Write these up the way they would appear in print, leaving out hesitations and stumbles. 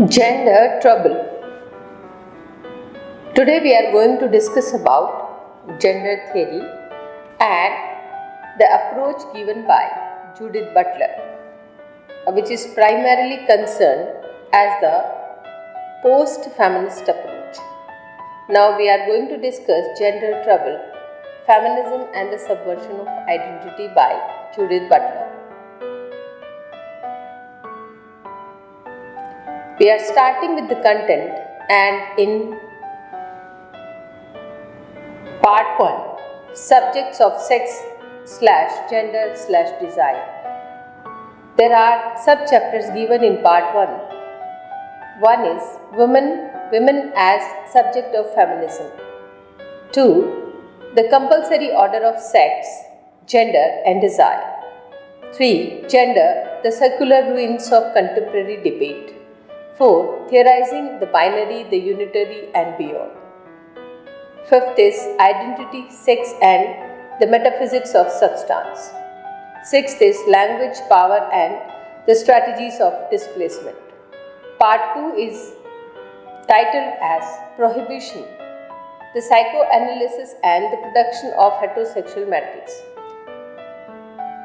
Gender trouble. Today we are going to discuss about gender theory and the approach given by Judith Butler, which is primarily concerned as the post-feminist approach. Now we are going to discuss gender trouble, feminism and the subversion of identity by Judith Butler. We are starting with the content, and in part 1, subjects of sex/gender/desire. There are sub-chapters given in part 1. One is women as subject of feminism. 2. The compulsory order of sex, gender and desire. 3. Gender, the secular ruins of contemporary debate. 4. Theorizing the binary, the unitary and beyond. 5th is identity, sex and the metaphysics of substance. 6th is language, power and the strategies of displacement. Part 2 is titled as Prohibition, the psychoanalysis and the production of heterosexual matrix.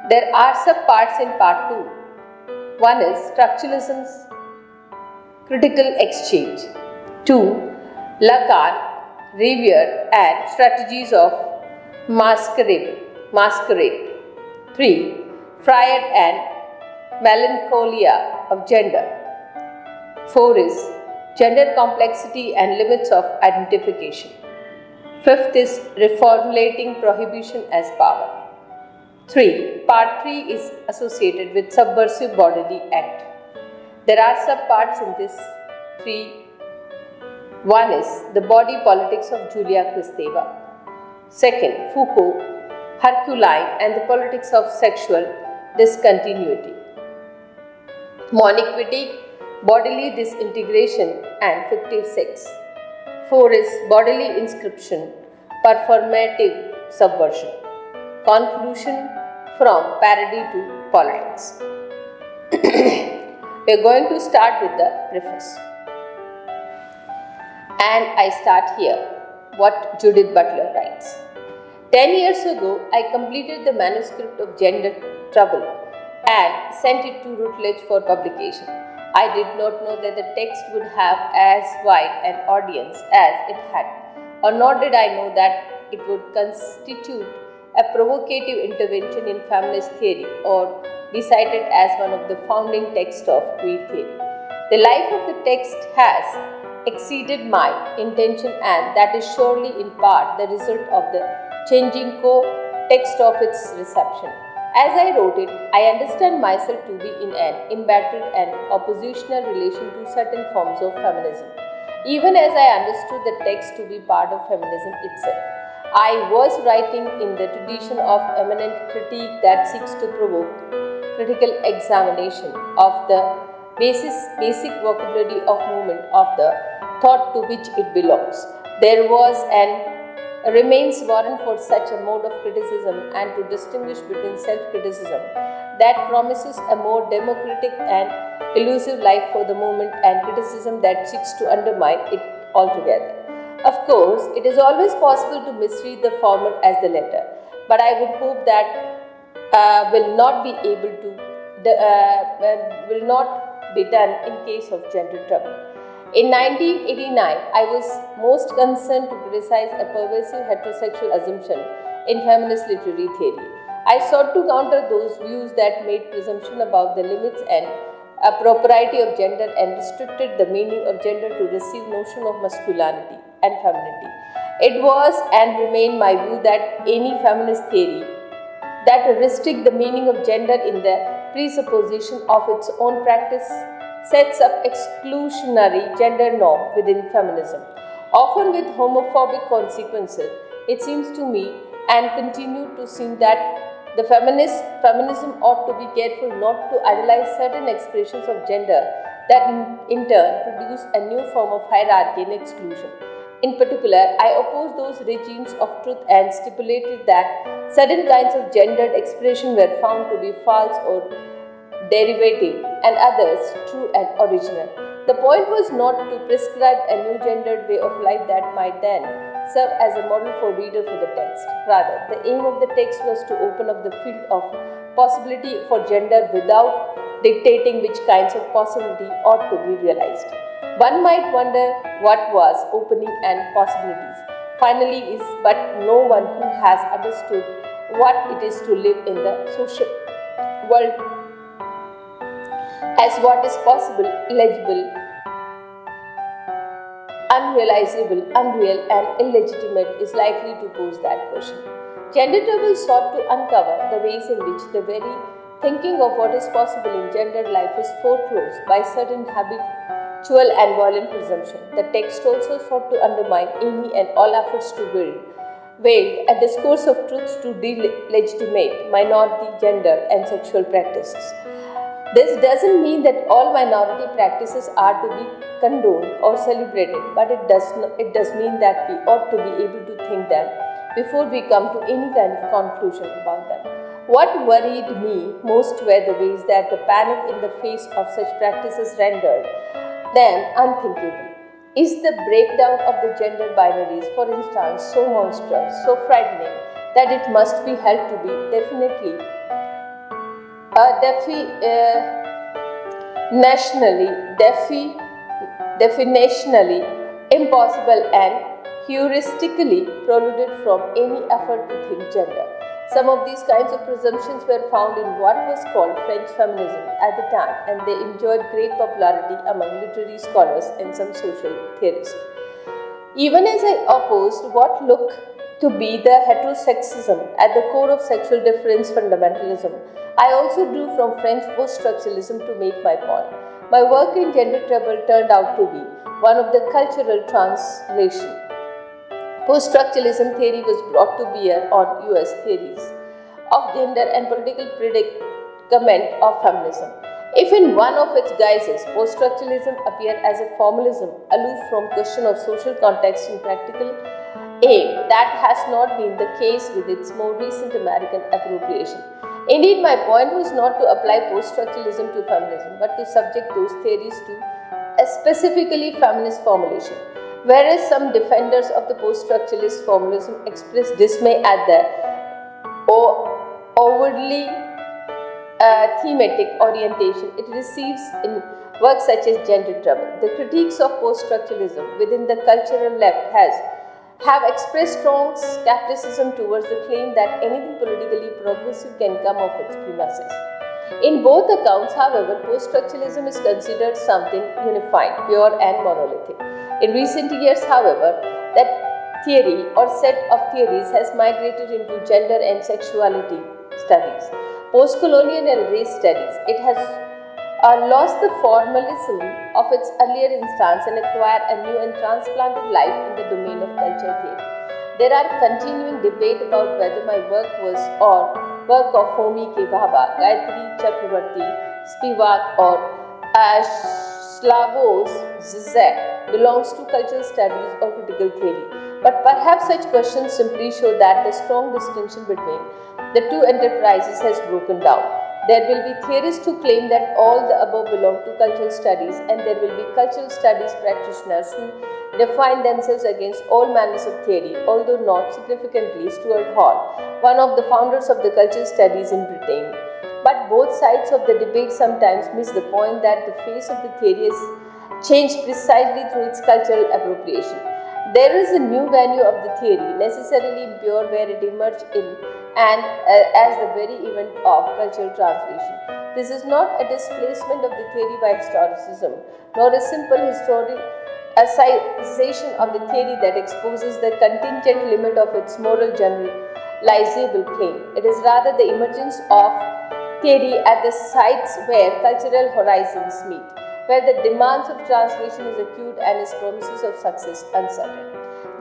There are sub-parts in part 2. One is structuralism's critical exchange. 2. Lacan, Revere and strategies of masquerade. 3. Freud and melancholia of gender. 4 is gender complexity and limits of identification. 5th is reformulating prohibition as power. 3. Part 3 is associated with subversive bodily act. There are sub-parts in this 3. One is the body politics of Julia Kristeva. 2nd, Foucault, Herculine and the politics of sexual discontinuity. Moniquity, bodily disintegration and fictive sex. 4 is bodily inscription, performative subversion. Conclusion from parody to politics. We are going to start with the preface. And I start here what Judith Butler writes. 10 years ago, I completed the manuscript of Gender Trouble and sent it to Routledge for publication. I did not know that the text would have as wide an audience as it had, or nor did I know that it would constitute a provocative intervention in feminist theory or be cited as one of the founding texts of queer theory. The life of the text has exceeded my intention, and that is surely in part the result of the changing co-text of its reception. As I wrote it, I understand myself to be in an embattled and oppositional relation to certain forms of feminism, even as I understood the text to be part of feminism itself. I was writing in the tradition of eminent critique that seeks to provoke critical examination of the basic vocabulary of movement of the thought to which it belongs. There was and remains warrant for such a mode of criticism, and to distinguish between self-criticism that promises a more democratic and elusive life for the movement and criticism that seeks to undermine it altogether. Of course, it is always possible to misread the former as the latter, but I would hope that will not be done in case of gender trouble. In 1989, I was most concerned to criticize a pervasive heterosexual assumption in feminist literary theory. I sought to counter those views that made presumption about the limits and propriety of gender and restricted the meaning of gender to receive notion of masculinity and femininity. It was and remained my view that any feminist theory that restrict the meaning of gender in the presupposition of its own practice sets up exclusionary gender norm within feminism, often with homophobic consequences. It seems to me, and continue to seem, that the feminism ought to be careful not to idolize certain expressions of gender that in turn produce a new form of hierarchy and exclusion. In particular, I oppose those regimes of truth and stipulated that certain kinds of gendered expression were found to be false or derivative, and others true and original. The point was not to prescribe a new gendered way of life that might then serve as a model for reader for the text. Rather, the aim of the text was to open up the field of possibility for gender without dictating which kinds of possibility ought to be realized. One might wonder what was opening and possibilities finally is, but no one who has understood what it is to live in the social world as what is possible, illegible, unrealizable, unreal, and illegitimate is likely to pose that question. Gender trouble sought to uncover the ways in which the very thinking of what is possible in gendered life is foreclosed by certain habitual and violent presumption. The text also sought to undermine any and all efforts to wield a discourse of truth to delegitimate minority, gender, and sexual practices. This doesn't mean that all minority practices are to be condoned or celebrated, but it does mean that we ought to be able to think them before we come to any kind of conclusion about them. What worried me most were the ways that the panic in the face of such practices rendered them unthinkable. Is the breakdown of the gender binaries, for instance, so monstrous, so frightening, that it must be held to be definitionally impossible and heuristically preluded from any effort to think gender? Some of these kinds of presumptions were found in what was called French feminism at the time, and they enjoyed great popularity among literary scholars and some social theorists. Even as I opposed what looked to be the heterosexism at the core of sexual difference fundamentalism, I also drew from French post-structuralism to make my point. My work in gender trouble turned out to be one of the cultural translation. Post-structuralism theory was brought to bear on US theories of gender and political predicament of feminism. If in one of its guises, post-structuralism appeared as a formalism aloof from question of social context and practical aim, that has not been the case with its more recent American appropriation. Indeed, my point was not to apply post-structuralism to feminism, but to subject those theories to a specifically feminist formulation. Whereas some defenders of the post-structuralist formalism express dismay at the overtly thematic orientation it receives in works such as Gender Trouble. The critiques of post-structuralism within the cultural left have expressed strong skepticism towards the claim that anything politically progressive can come of its premises. In both accounts, however, post-structuralism is considered something unified, pure and monolithic. In recent years, however, that theory or set of theories has migrated into gender and sexuality studies, post-colonial and race studies. It has lost the formalism of its earlier instance and acquired a new and transplanted life in the domain of culture theory. There are continuing debate about whether my work was or work of Homi K. Bhabha, Gayatri Chakravarti, Spivak or Slavoj Zizek belongs to cultural studies or critical theory. But perhaps such questions simply show that the strong distinction between the two enterprises has broken down. There will be theorists who claim that all the above belong to cultural studies, and there will be cultural studies practitioners who define themselves against all manners of theory, although not significantly Stuart Hall, one of the founders of the cultural studies in Britain. But both sides of the debate sometimes miss the point that the face of the theory has changed precisely through its cultural appropriation. There is a new venue of the theory, necessarily impure where it emerged in and as the very event of cultural translation. This is not a displacement of the theory by historicism, nor a simple historicization of the theory that exposes the contingent limit of its moral generalizable claim. It is rather the emergence of theory at the sites where cultural horizons meet, where the demands of translation is acute and its promises of success uncertain.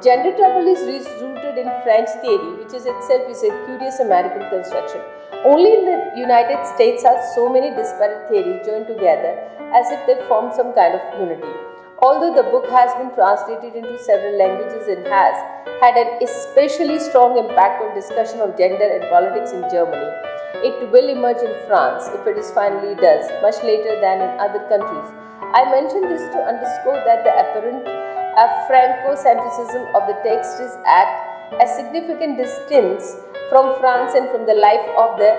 Gender trouble is rooted in French theory, which is itself a curious American construction. Only in the United States are so many disparate theories joined together as if they formed some kind of unity. Although the book has been translated into several languages and has had an especially strong impact on discussion of gender and politics in Germany, it will emerge in France, if it is finally does, much later than in other countries, I mention this to underscore that the apparent Franco-centricism of the text is at a significant distance from France and from the life of the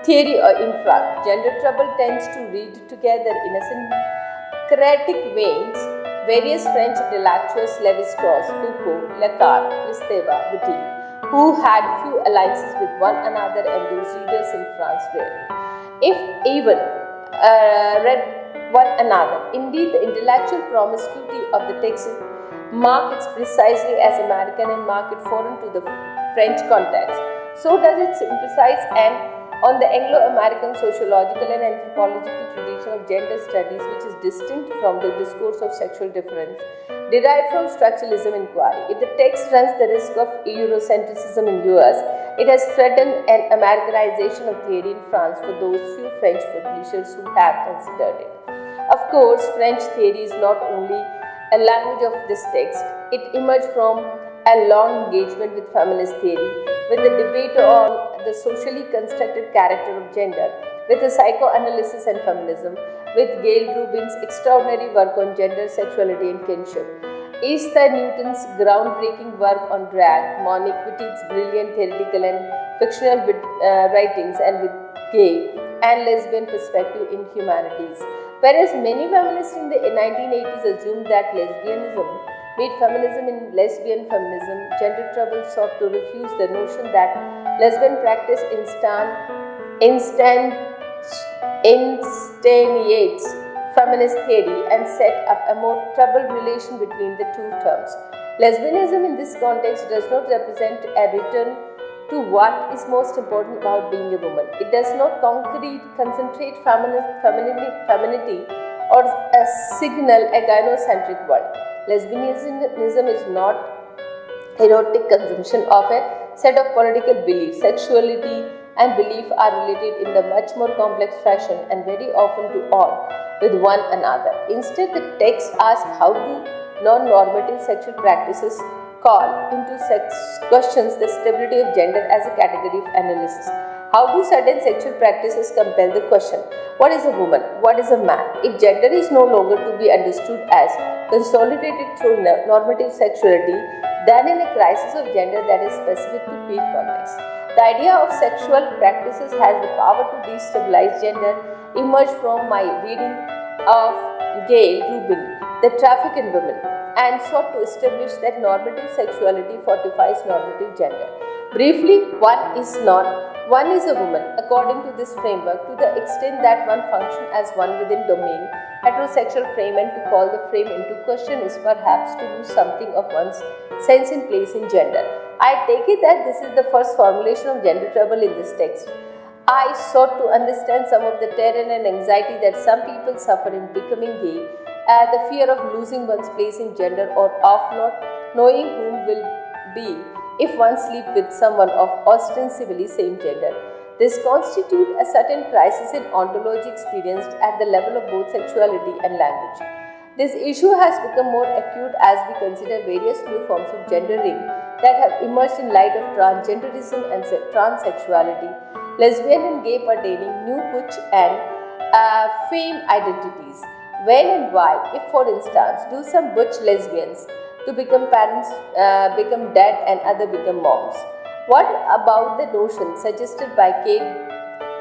theory in France. Gender trouble tends to read together in a syncretic veins various French intellectuals Lévi-Strauss, Foucault, Lacan, Kristeva, Wittig, who had few alliances with one another, and those readers in France rarely, if even, read one another. Indeed, the intellectual promiscuity of the text mark it precisely as American and mark it foreign to the French context. So does it emphasize on the Anglo-American sociological and anthropological tradition of gender studies, which is distinct from the discourse of sexual difference derived from structuralism inquiry. If the text runs the risk of Eurocentrism in US, it has threatened an Americanization of theory in France for those few French publishers who have considered it. Of course, French theory is not only a language of this text, it emerged from a long engagement with feminist theory, with the debate on the socially constructed character of gender, with the psychoanalysis and feminism, with Gail Rubin's extraordinary work on gender, sexuality and kinship, Esther Newton's groundbreaking work on drag, Monique Wittig's brilliant theoretical and fictional writings, and with gay and lesbian perspective in humanities. Whereas many feminists in the 1980s assumed that lesbianism made feminism in lesbian feminism, gender trouble sought to refuse the notion that lesbian practice instantiates feminist theory and set up a more troubled relation between the two terms. Lesbianism in this context does not represent a return to what is most important about being a woman. It does not concentrate femininity or signal a gynocentric world. Lesbianism is not erotic consumption of a set of political beliefs. Sexuality and belief are related in a much more complex fashion and very often to all with one another. Instead, the text asks how do non-normative sexual practices call into questions the stability of gender as a category of analysis. How do certain sexual practices compel the question, what is a woman, what is a man? If gender is no longer to be understood as consolidated through normative sexuality, then in a crisis of gender that is specific to queer context. The idea of sexual practices has the power to destabilize gender emerged from my reading of Gail Rubin, The Traffic in Women, and sought to establish that normative sexuality fortifies normative gender. Briefly, one is a woman according to this framework to the extent that one functions as one within domain heterosexual frame, and to call the frame into question is perhaps to lose something of one's sense and place in gender. I take it that this is the first formulation of gender trouble in this text. I sought to understand some of the terror and anxiety that some people suffer in becoming gay, the fear of losing one's place in gender or of not knowing whom will be if one sleeps with someone of ostensibly same gender. This constitutes a certain crisis in ontology experienced at the level of both sexuality and language. This issue has become more acute as we consider various new forms of gendering that have emerged in light of transgenderism and transsexuality, lesbian and gay pertaining new butch and femme identities. When and why, if for instance, do some butch lesbians to become parents become dad and other become moms? What about the notion suggested by Kate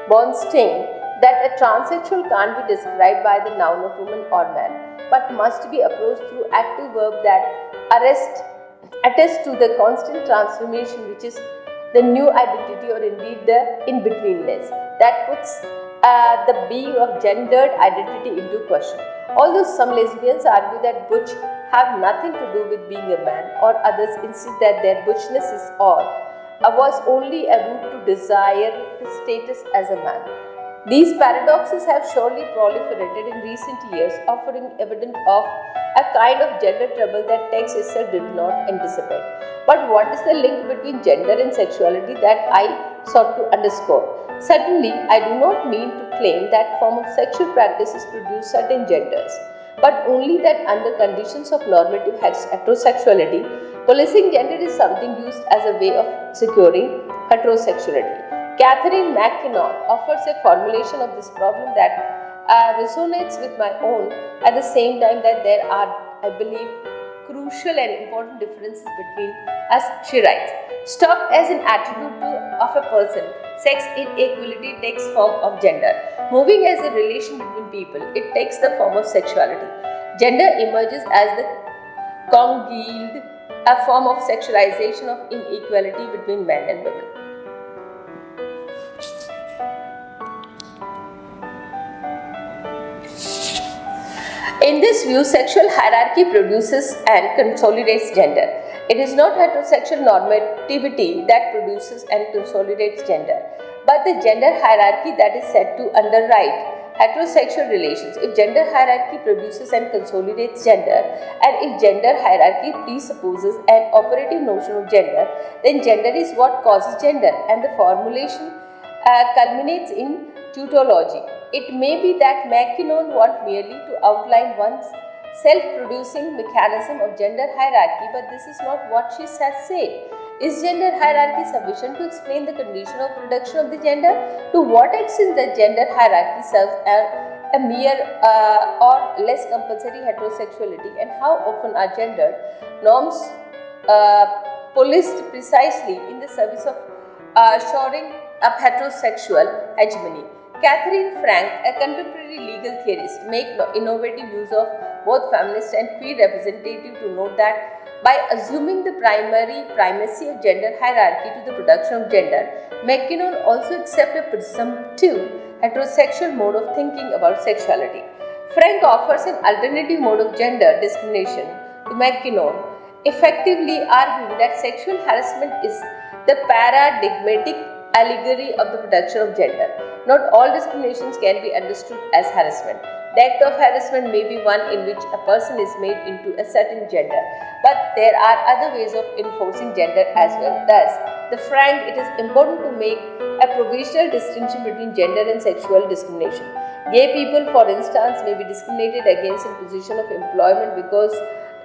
Bornstein that a transsexual can't be described by the noun of woman or man, but must be approached through active verb that attest to the constant transformation, which is the new identity or indeed the in-betweenness that puts the being of gendered identity into question. Although some lesbians argue that butch have nothing to do with being a man, or others insist that their butchness is was only a route to desire the status as a man. These paradoxes have surely proliferated in recent years, offering evidence of a kind of gender trouble that text itself did not anticipate. But what is the link between gender and sexuality that I sought to underscore? Certainly, I do not mean to claim that form of sexual practices produce certain genders, but only that under conditions of normative heterosexuality, policing gender is something used as a way of securing heterosexuality. Catherine McKinnon offers a formulation of this problem that resonates with my own. At the same time that there are, I believe, crucial and important differences between us, she writes. Stock as an attribute of a person, sex inequality takes form of gender. Moving as a relation between people, it takes the form of sexuality. Gender emerges as the congealed, a form of sexualization of inequality between men and women. In this view, sexual hierarchy produces and consolidates gender. It is not heterosexual normativity that produces and consolidates gender, but the gender hierarchy that is said to underwrite heterosexual relations. If gender hierarchy produces and consolidates gender, and if gender hierarchy presupposes an operative notion of gender, then gender is what causes gender, and the formulation culminates in tautology. It may be that Mackinnon want merely to outline one's self-producing mechanism of gender hierarchy, but this is not what she has said. Is gender hierarchy sufficient to explain the condition of production of the gender? To what extent the gender hierarchy serves a mere or less compulsory heterosexuality, and how often are gender norms policed precisely in the service of shoring up heterosexual hegemony? Catherine Frank, a contemporary legal theorist, makes innovative use of both feminist and queer representative to note that by assuming the primacy of gender hierarchy to the production of gender, Mackinnon also accepts a presumptive heterosexual mode of thinking about sexuality. Frank offers an alternative mode of gender discrimination to Mackinnon, effectively arguing that sexual harassment is the paradigmatic allegory of the production of gender. Not all discriminations can be understood as harassment. The act of harassment may be one in which a person is made into a certain gender, but there are other ways of enforcing gender as well. Thus, it is important to make a provisional distinction between gender and sexual discrimination. Gay people, for instance, may be discriminated against in position of employment because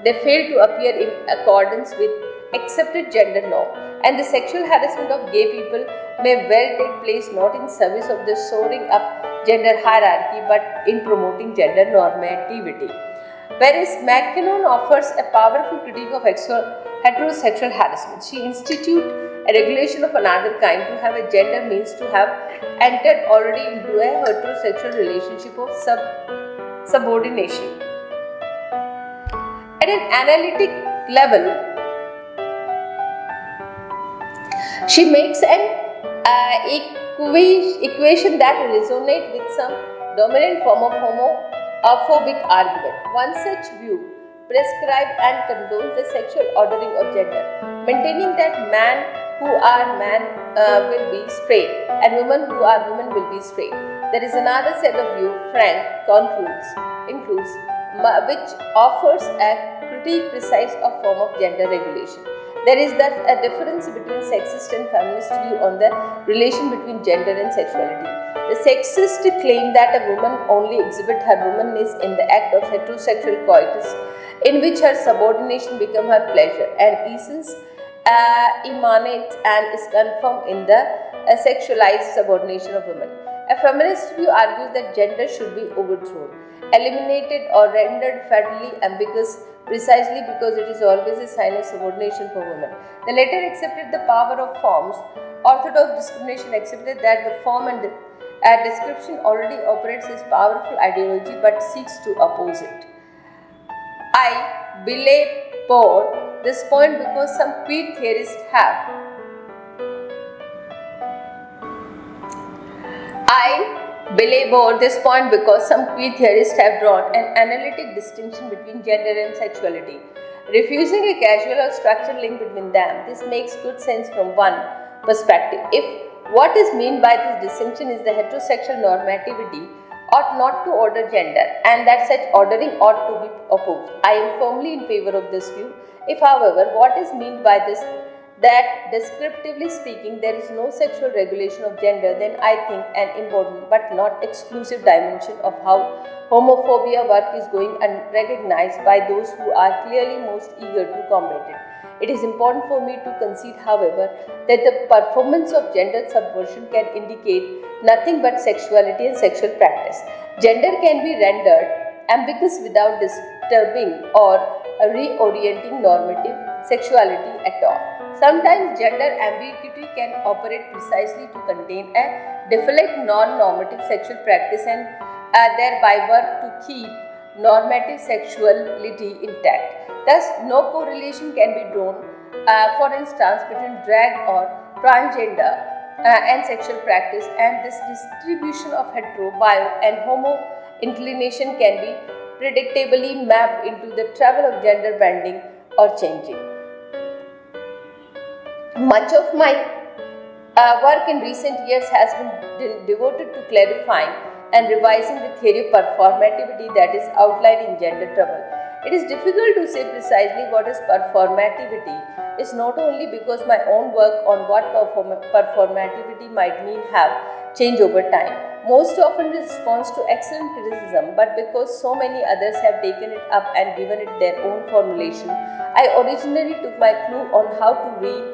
they fail to appear in accordance with accepted gender norm, and the sexual harassment of gay people may well take place not in service of the soaring up gender hierarchy but in promoting gender normativity. Whereas Mackinnon offers a powerful critique of heterosexual harassment, she institutes a regulation of another kind. To have a gender means to have entered already into a heterosexual relationship of subordination. At an analytic level, she makes an equation that resonates with some dominant form of homophobic argument. One such view prescribes and condones the sexual ordering of gender, maintaining that men who are men will be straight and women who are women will be straight. There is another set of view, Frank includes, which offers a critique precise of form of gender regulation. There is thus a difference between sexist and feminist view on the relation between gender and sexuality. The sexist claim that a woman only exhibits her womanness in the act of heterosexual coitus, in which her subordination becomes her pleasure, and essence emanates and is confirmed in the sexualized subordination of women. A feminist view argues that gender should be overthrown, eliminated, or rendered fatally ambiguous precisely because it is always a sign of subordination for women. The latter accepted the power of forms. Orthodox discrimination accepted that the form and description already operates as powerful ideology but seeks to oppose it. I belabor this point because some queer theorists have drawn an analytic distinction between gender and sexuality, refusing a casual or structural link between them. This makes good sense from one perspective. If what is meant by this distinction is the heterosexual normativity ought not to order gender, and that such ordering ought to be opposed, I am firmly in favor of this view. If, however, what is meant by this that descriptively speaking there is no sexual regulation of gender, then I think an important but not exclusive dimension of how homophobia work is going unrecognized by those who are clearly most eager to combat it. It is important for me to concede, however, that the performance of gender subversion can indicate nothing but sexuality and sexual practice. Gender can be rendered ambiguous without disturbing or reorienting normative sexuality at all. Sometimes gender ambiguity can operate precisely to contain a definite non-normative sexual practice and thereby work to keep normative sexuality intact. Thus, no correlation can be drawn, for instance, between drag or transgender and sexual practice, and this distribution of hetero, bio, and homo inclination can be predictably mapped into the travel of gender bending or changing. Much of my work in recent years has been devoted to clarifying and revising the theory of performativity that is outlined in Gender Trouble. It is difficult to say precisely what is performativity. It's not only because my own work on what performativity might mean have changed over time, most often in response to excellent criticism, but because so many others have taken it up and given it their own formulation. I originally took my clue on how to read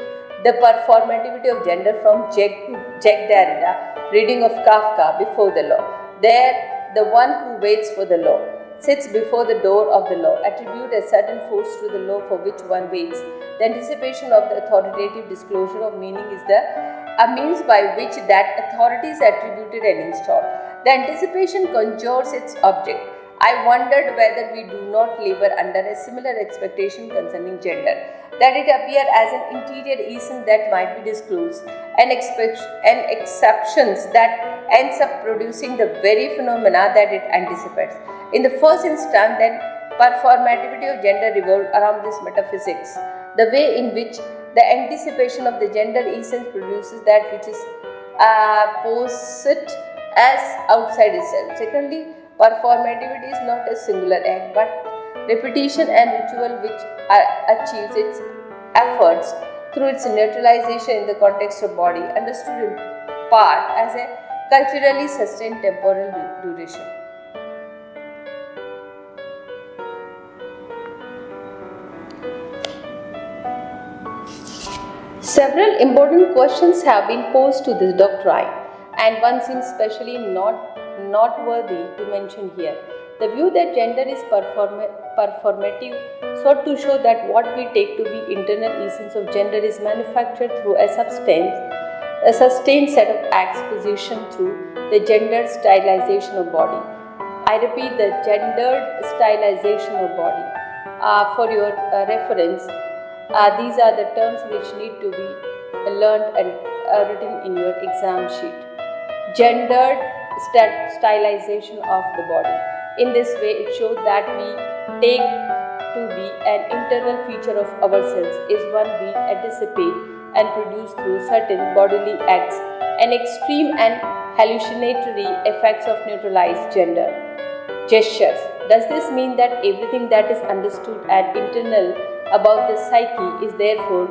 the performativity of gender from Jacques Derrida, reading of Kafka, Before the Law. There, the one who waits for the law sits before the door of the law, attribute a certain force to the law for which one waits. The anticipation of the authoritative disclosure of meaning is a means by which that authority is attributed and installed. The anticipation conjures its object. I wondered whether we do not labor under a similar expectation concerning gender, that it appear as an interior essence that might be disclosed, and exceptions that ends up producing the very phenomena that it anticipates. In the first instance, then, performativity of gender revolved around this metaphysics, the way in which the anticipation of the gender essence produces that which is posed as outside itself. Secondly, performativity is not a singular act, but repetition and ritual which achieves its efforts through its neutralization in the context of body, understood in part as a culturally sustained temporal duration. Several important questions have been posed to this doctrine, and one seems especially noteworthy to mention here. The view that gender is performative sought to show that what we take to be internal essence of gender is manufactured through a sustained set of acts positioned through the gendered stylization of body. I repeat, the gendered stylization of body. For your reference, these are the terms which need to be learned and written in your exam sheet. Gendered stylization of the body. In this way, it shows that we take to be an internal feature of ourselves is one we anticipate and produce through certain bodily acts, and extreme and hallucinatory effects of neutralized gender gestures. Does this mean that everything that is understood and internal about the psyche is therefore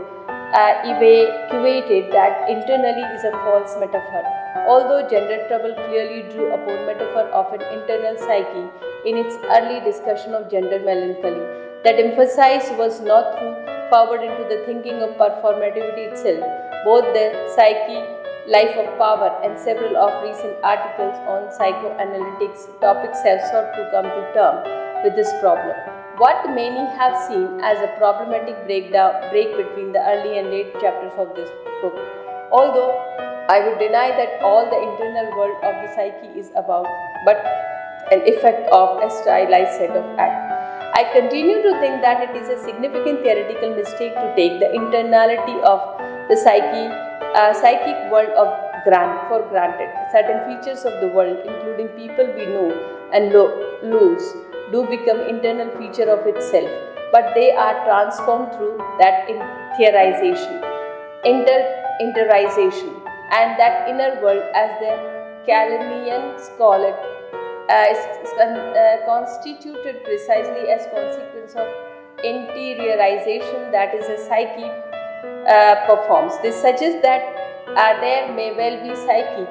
evacuated, that internally is a false metaphor? Although Gender Trouble clearly drew upon metaphor of an internal psyche in its early discussion of gender melancholy, that emphasis was not through forward into the thinking of performativity itself. Both the psyche, life of power, and several of recent articles on psychoanalytics topics have sought to come to terms with this problem. What many have seen as a problematic break between the early and late chapters of this book. Although I would deny that all the internal world of the psyche is about but an effect of a stylized set of acts, I continue to think that it is a significant theoretical mistake to take the internality of the psychic world for granted. Certain features of the world, including people we know and lose, do become internal feature of itself, but they are transformed through that theorization, interization, and that inner world, as the Calenians call it, is constituted precisely as consequence of interiorization that is a psyche performs. This suggests that there may well be psyche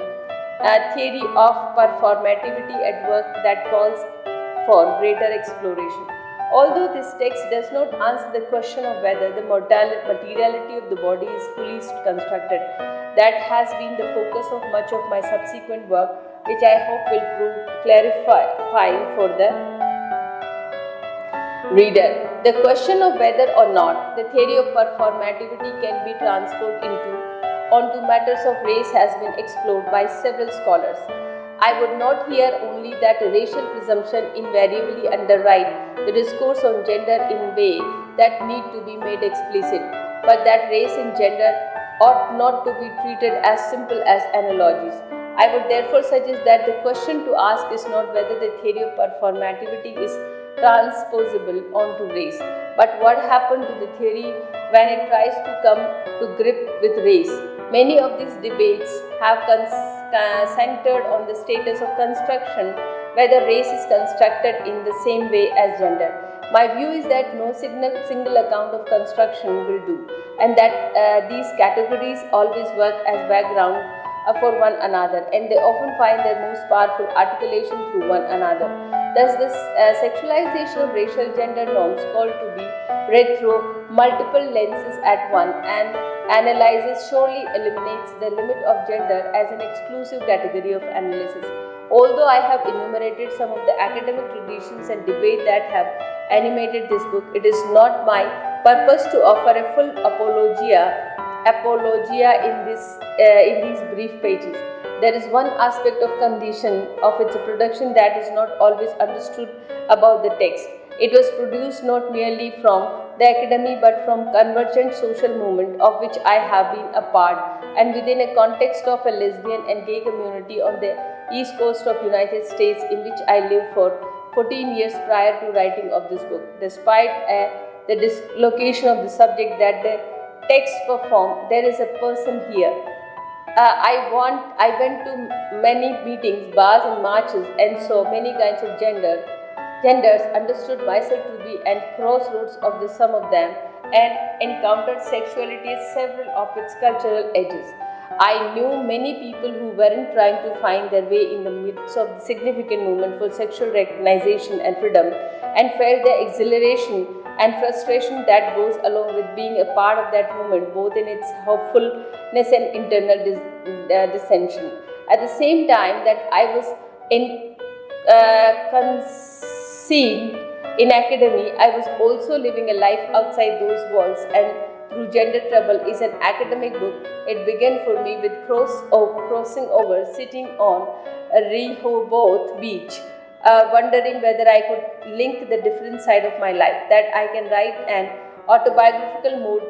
theory of performativity at work that calls for greater exploration. Although this text does not answer the question of whether the materiality of the body is fully constructed, that has been the focus of much of my subsequent work. which I hope will prove clarifying for the reader. The question of whether or not the theory of performativity can be transferred onto matters of race has been explored by several scholars. I would not here only that a racial presumption invariably underwrite the discourse on gender in a way that need to be made explicit, but that race and gender ought not to be treated as simple as analogies. I would therefore suggest that the question to ask is not whether the theory of performativity is transposable onto race, but what happened to the theory when it tries to come to grip with race. Many of these debates have centered on the status of construction, whether race is constructed in the same way as gender. My view is that no single account of construction will do, and that these categories always work as background for one another, and they often find their most powerful articulation through one another. Thus, this sexualization of racial gender norms called to be read through multiple lenses at once and analyzes surely eliminates the limit of gender as an exclusive category of analysis. Although I have enumerated some of the academic traditions and debate that have animated this book, it is not my purpose to offer a full apologia in these brief pages. There is one aspect of condition of its production that is not always understood about the text. It was produced not merely from the academy but from convergent social movement of which I have been a part, and within a context of a lesbian and gay community on the east coast of United States, in which I lived for 14 years prior to writing of this book. Despite the dislocation of the subject that the text perform, there is a person here. I went to many meetings, bars and marches, and saw many kinds of genders, understood myself to be at crossroads of the some of them, and encountered sexuality at several of its cultural edges. I knew many people who weren't trying to find their way in the midst of the significant movement for sexual recognition and freedom, and felt the exhilaration and frustration that goes along with being a part of that movement, both in its hopefulness and internal dissension. At the same time that I was conceived in academy, I was also living a life outside those walls, and through Gender Trouble is an academic book. It began for me with crossing over, sitting on Rehoboth Beach, wondering whether I could link the different side of my life. That I can write an autobiographical mode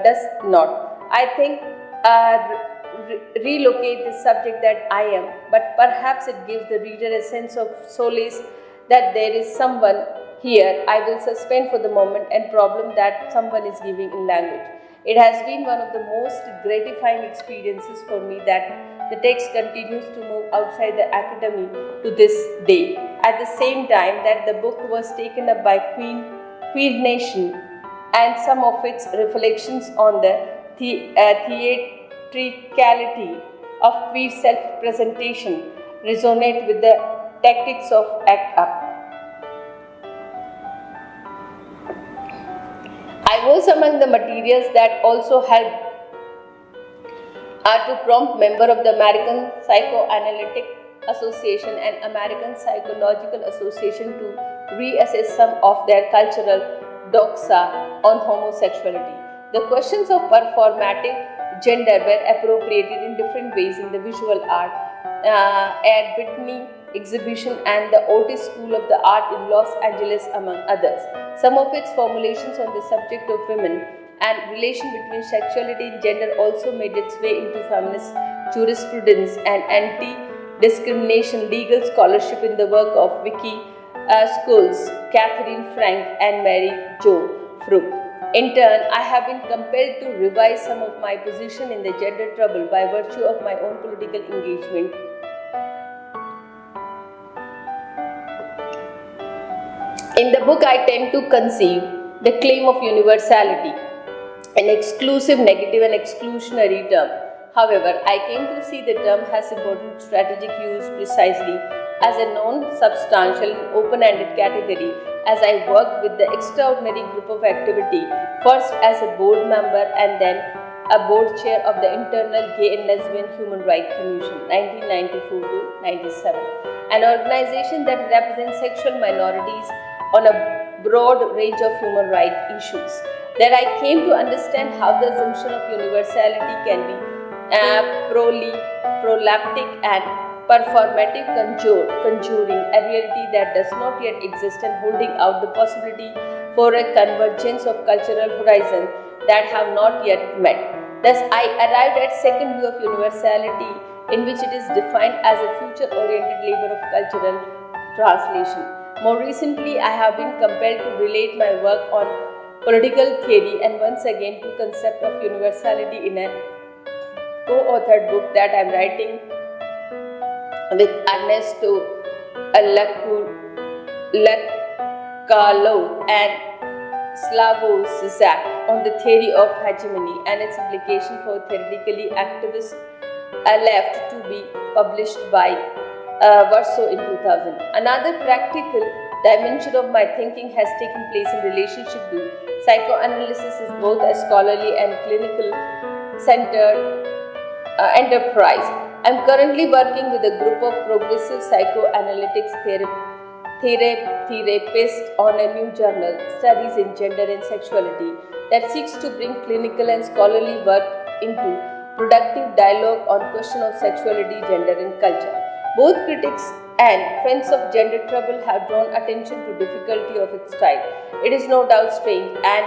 does not, I think, relocate the subject that I am, but perhaps it gives the reader a sense of solace that there is someone here. I will suspend for the moment and problem that someone is giving in language. It has been one of the most gratifying experiences for me that the text continues to move outside the academy to this day. At the same time that the book was taken up by Queer Nation, and some of its reflections on the theatricality of queer self-presentation resonate with the tactics of ACT UP. I was among the materials that also helped to prompt member of the American Psychoanalytic Association and American Psychological Association to reassess some of their cultural doxa on homosexuality. The questions of performative gender were appropriated in different ways in the visual art, at Whitney exhibition and the Otis School of the Art in Los Angeles, among others. Some of its formulations on the subject of women and relation between sexuality and gender also made its way into feminist jurisprudence and anti-discrimination legal scholarship in the work of Vicky Schools, Catherine Frank, and Mary Jo Fruit. In turn, I have been compelled to revise some of my position in the gender trouble by virtue of my own political engagement. In the book, I tend to conceive the claim of universality, an exclusive, negative, and exclusionary term. However, I came to see the term has important strategic use precisely as a non-substantial and open-ended category as I worked with the extraordinary group of activity, first as a board member and then a board chair of the Internal Gay and Lesbian Human Rights Commission, 1994 to 97, an organization that represents sexual minorities on a broad range of human rights issues. There I came to understand how the assumption of universality can be proleptic and performative conjuring a reality that does not yet exist and holding out the possibility for a convergence of cultural horizons that have not yet met. Thus, I arrived at second view of universality, in which it is defined as a future-oriented labor of cultural translation. More recently, I have been compelled to relate my work on political theory and once again to concept of universality in a co-authored book that I am writing with Ernesto Lacalo and Slavoj Zizek on the theory of hegemony and its implication for theoretically activist left, to be published by Warsaw in 2000. Another practical dimension of my thinking has taken place in relationship to psychoanalysis is both a scholarly and clinical centered enterprise. I am currently working with a group of progressive psychoanalytics therapists on a new journal, Studies in Gender and Sexuality, that seeks to bring clinical and scholarly work into productive dialogue on question of sexuality, gender and culture. Both critics and friends of gender trouble have drawn attention to difficulty of its style. It is no doubt strange and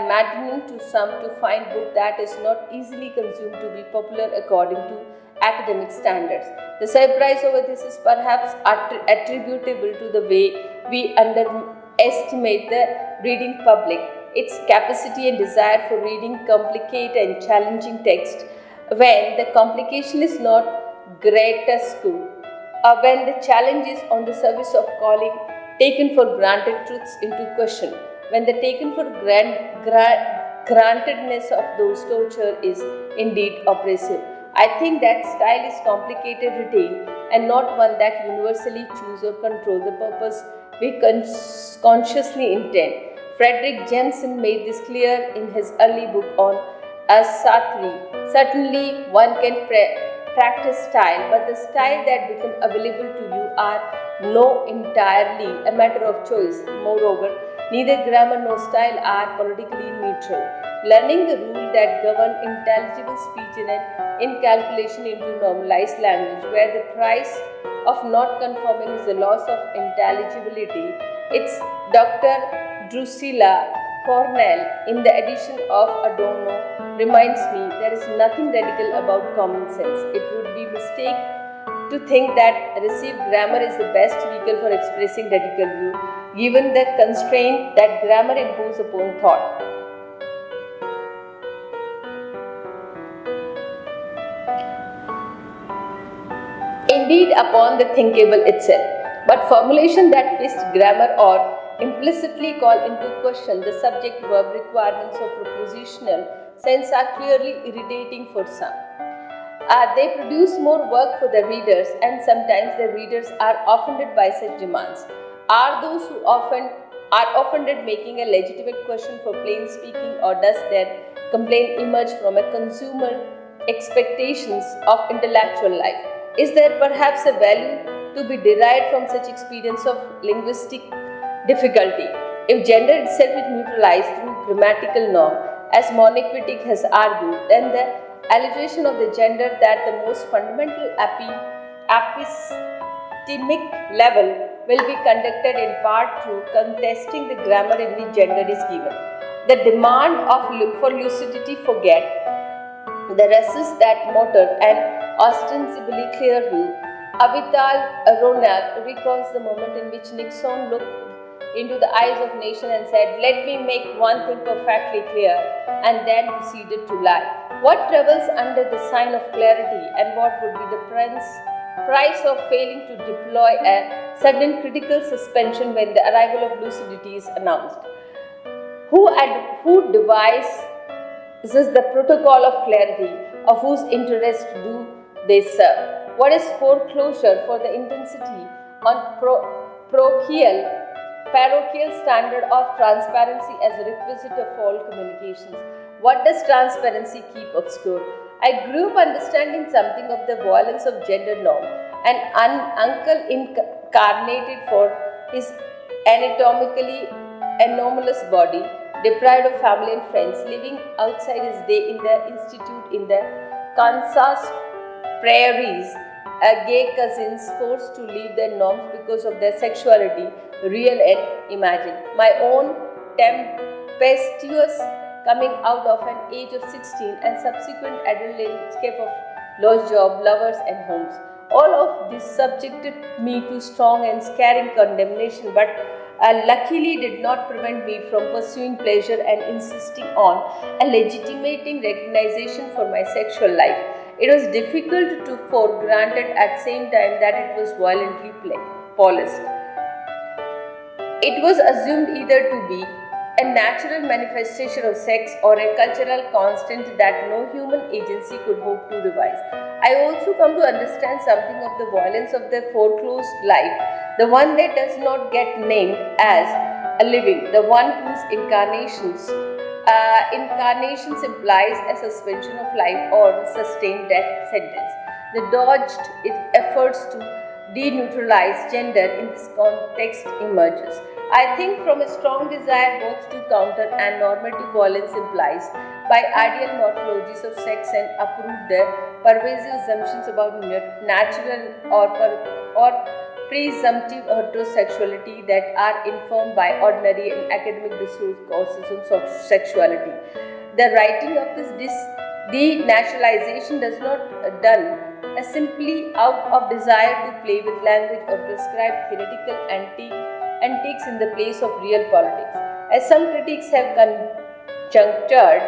maddening to some to find book that is not easily consumed to be popular according to academic standards. The surprise over this is perhaps attributable to the way we underestimate the reading public, its capacity and desire for reading complicated and challenging text when the complication is not grotesque, or when the challenge is on the service of calling taken for granted truths into question, when the taken for grantedness of those torture is indeed oppressive. I think that style is complicated retain and not one that universally choose or control the purpose we consciously intend. Frederick Jensen made this clear in his early book on Asatri. Certainly one can practice style, but the style that become available to you are no entirely a matter of choice. Moreover, neither grammar nor style are politically neutral. Learning the rule that govern intelligible speech in calculation into normalized language, where the price of not conforming is the loss of intelligibility. It's Dr. Drusilla Cornell in the edition of Adorno reminds me there is nothing radical about common sense. It would be a mistake to think that received grammar is the best vehicle for expressing radical view, given the constraint that grammar imposes upon thought. Indeed, upon the thinkable itself, but formulation that twist grammar or implicitly call into question the subject-verb requirements of propositional sense are clearly irritating for some. They produce more work for the readers, and sometimes the readers are offended by such demands. Are those who are offended making a legitimate question for plain speaking, or does their complaint emerge from a consumer expectations of intellectual life? Is there perhaps a value to be derived from such experience of linguistic difficulty? If gender itself is neutralized through grammatical norm, as modern critic has argued, then the allegation of the gender that the most fundamental epistemic level will be conducted in part through contesting the grammar in which gender is given. The demand for lucidity forget the resist that motor and ostensibly clear view. Avital Ronald recalls the moment in which Nixon looked into the eyes of nation and said, "Let me make one thing perfectly clear," and then proceeded to lie. What travels under the sign of clarity, and what would be the price of failing to deploy a sudden critical suspension when the arrival of lucidity is announced? Who devises the protocol of clarity? Of whose interest do they serve? What is foreclosure for the intensity on parochial standard of transparency as a requisite of all communications? What does transparency keep obscure? I grew up understanding something of the violence of gender norm. An uncle incarnated for his anatomically anomalous body, deprived of family and friends, living outside his day in the institute in the Kansas prairies, gay cousins forced to leave their norms because of their sexuality, real and imagined. My own tempestuous coming out of an age of 16 and subsequent adult landscape of lost job, lovers and homes. All of this subjected me to strong and scaring condemnation, but luckily did not prevent me from pursuing pleasure and insisting on a legitimating recognition for my sexual life. It was difficult to for granted at the same time that it was violently policed. It was assumed either to be a natural manifestation of sex or a cultural constant that no human agency could hope to revise. I also come to understand something of the violence of the foreclosed life, the one that does not get named as a living, the one whose incarnations implies a suspension of life or sustained death sentence. The dodged efforts to deneutralize gender in this context emerges. I think from a strong desire both to counter and normative violence implies by ideal morphologies of sex and uproot the pervasive assumptions about natural or presumptive heterosexuality that are informed by ordinary and academic discourses on sexuality. The writing of this denaturalization does not done simply out of desire to play with language or prescribe theoretical antiques in the place of real politics. As some critics have conjectured,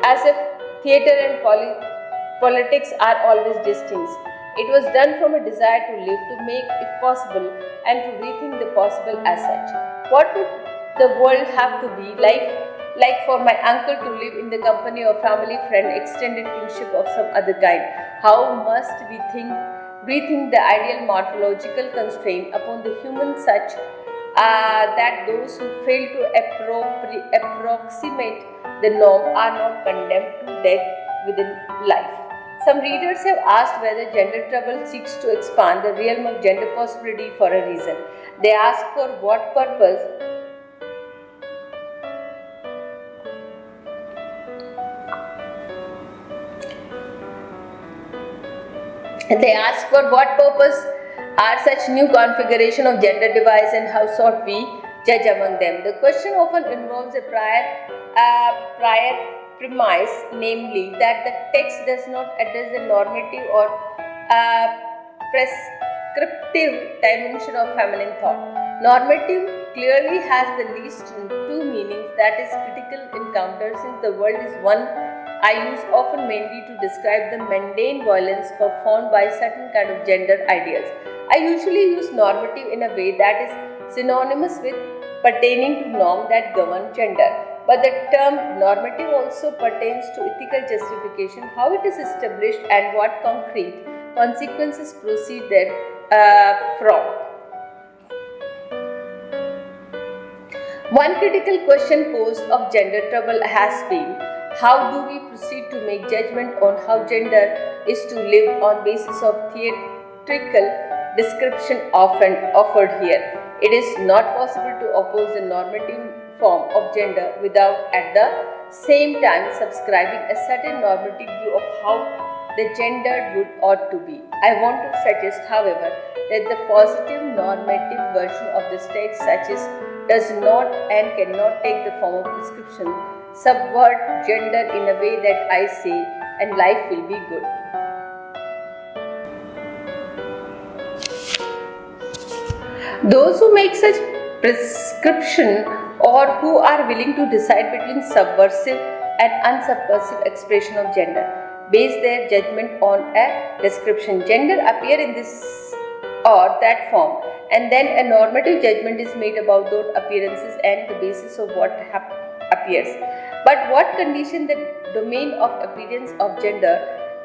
as if theatre and politics are always distinct. It was done from a desire to live, to make if possible, and to rethink the possible as such. What would the world have to be like for my uncle to live in the company of family, friend, extended kinship of some other kind? How must we rethink the ideal morphological constraint upon the human such that those who fail to approximate the norm are not condemned to death within life. Some readers have asked whether gender trouble seeks to expand the realm of gender possibility for a reason. They ask for what purpose. They ask for what purpose are such new configuration of gender device and how sought we judge among them. The question often involves a prior premise, namely that the text does not address the normative or prescriptive dimension of feminine thought. Normative clearly has the least two meanings, that is critical encounter, since the world is one I use often mainly to describe the mundane violence performed by certain kind of gender ideals. I usually use normative in a way that is synonymous with pertaining to norm that govern gender. But the term normative also pertains to ethical justification, how it is established and what concrete consequences proceed from. One critical question posed of gender trouble has been, how do we proceed to make judgment on how gender is to live on basis of theatrical description offered here? It is not possible to oppose the normative form of gender without at the same time subscribing a certain normative view of how the gender would ought to be. I want to suggest, however, that the positive normative version of this text such as does not and cannot take the form of prescription, subvert gender in a way that I say, and life will be good. Those who make such prescription or who are willing to decide between subversive and unsubversive expression of gender base their judgment on a description. Gender appear in this or that form, and then a normative judgment is made about those appearances and the basis of what appears. But what condition the domain of appearance of gender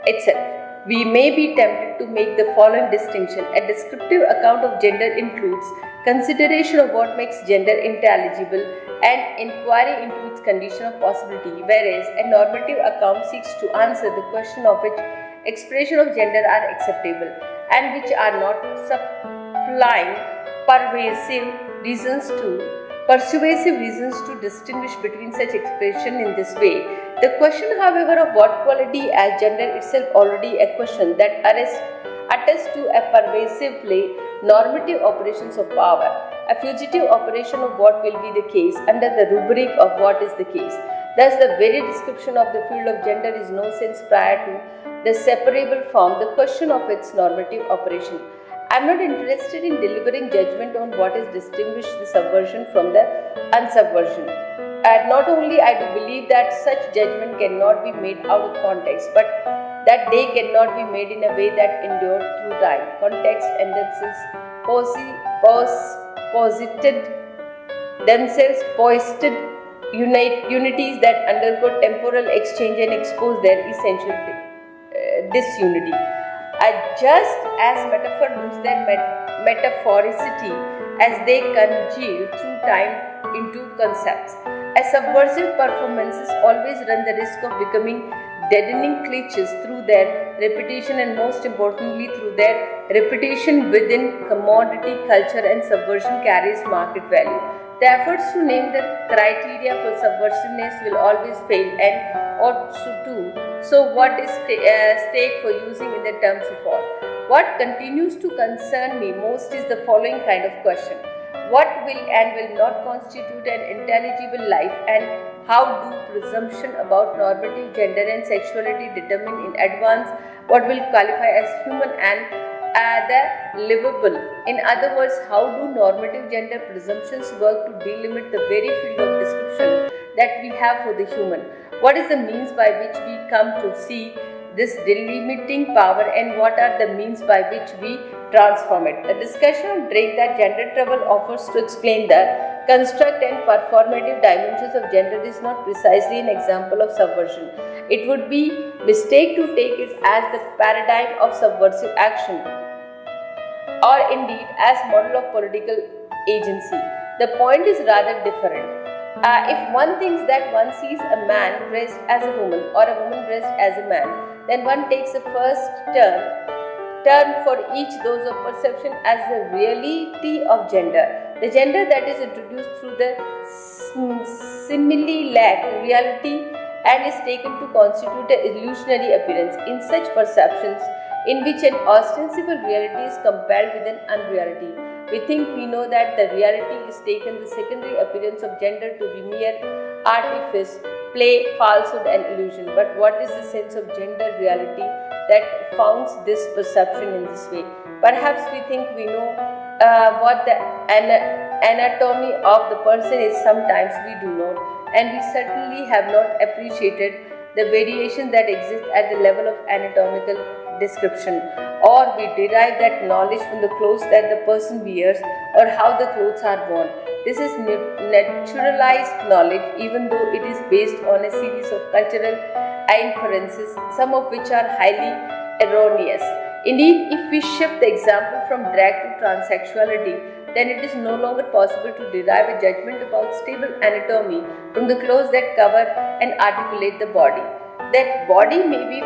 itself? We may be tempted to make the following distinction. A descriptive account of gender includes consideration of what makes gender intelligible, and inquiry into its condition of possibility, whereas a normative account seeks to answer the question of which expression of gender are acceptable and which are not, supplying persuasive reasons to distinguish between such expression in this way. The question, however, of what quality as gender itself already a question that attests to a pervasively normative operations of power, a fugitive operation of what will be the case under the rubric of what is the case. Thus, the very description of the field of gender is no sense prior to the separable form, the question of its normative operation. I am not interested in delivering judgment on what is distinguished the subversion from the unsubversion. Not only I do believe that such judgment cannot be made out of context, but that they cannot be made in a way that endure through time, context, and poised unities that undergo temporal exchange and expose their essential disunity. Just as metaphor lose their metaphoricity as they congeal through time into concepts, as subversive performances always run the risk of becoming deadening cliches through their repetition, and most importantly through their repetition within commodity culture, and subversion carries market value. The efforts to name the criteria for subversiveness will always fail and ought to. So what is stake for using in the terms of all? What continues to concern me most is the following kind of question. What will and will not constitute an intelligible life, and how do presumption about normative gender and sexuality determine in advance what will qualify as human and the livable? In other words, how do normative gender presumptions work to delimit the very field of description that we have for the human? What is the means by which we come to see this delimiting power, and what are the means by which we transform it? The discussion of Drake that gender trouble offers to explain the construct and performative dimensions of gender is not precisely an example of subversion. It would be mistake to take it as the paradigm of subversive action, or indeed as model of political agency. The point is rather different. If one thinks that one sees a man dressed as a woman or a woman dressed as a man, then one takes the first turn for each dose of perception as the reality of gender. The gender that is introduced through the simile-lack reality and is taken to constitute an illusionary appearance. In such perceptions, in which an ostensible reality is compelled with an unreality, we think we know that the reality is taken the secondary appearance of gender to be mere artifice, play, falsehood and illusion. But what is the sense of gender reality that founds this perception in this way? Perhaps we think we know what the anatomy of the person is, sometimes we do not, and we certainly have not appreciated the variation that exists at the level of anatomical description, or we derive that knowledge from the clothes that the person wears or how the clothes are worn. This is naturalized knowledge, even though it is based on a series of cultural inferences, some of which are highly erroneous. Indeed, if we shift the example from drag to transsexuality, then it is no longer possible to derive a judgment about stable anatomy from the clothes that cover and articulate the body. That body may be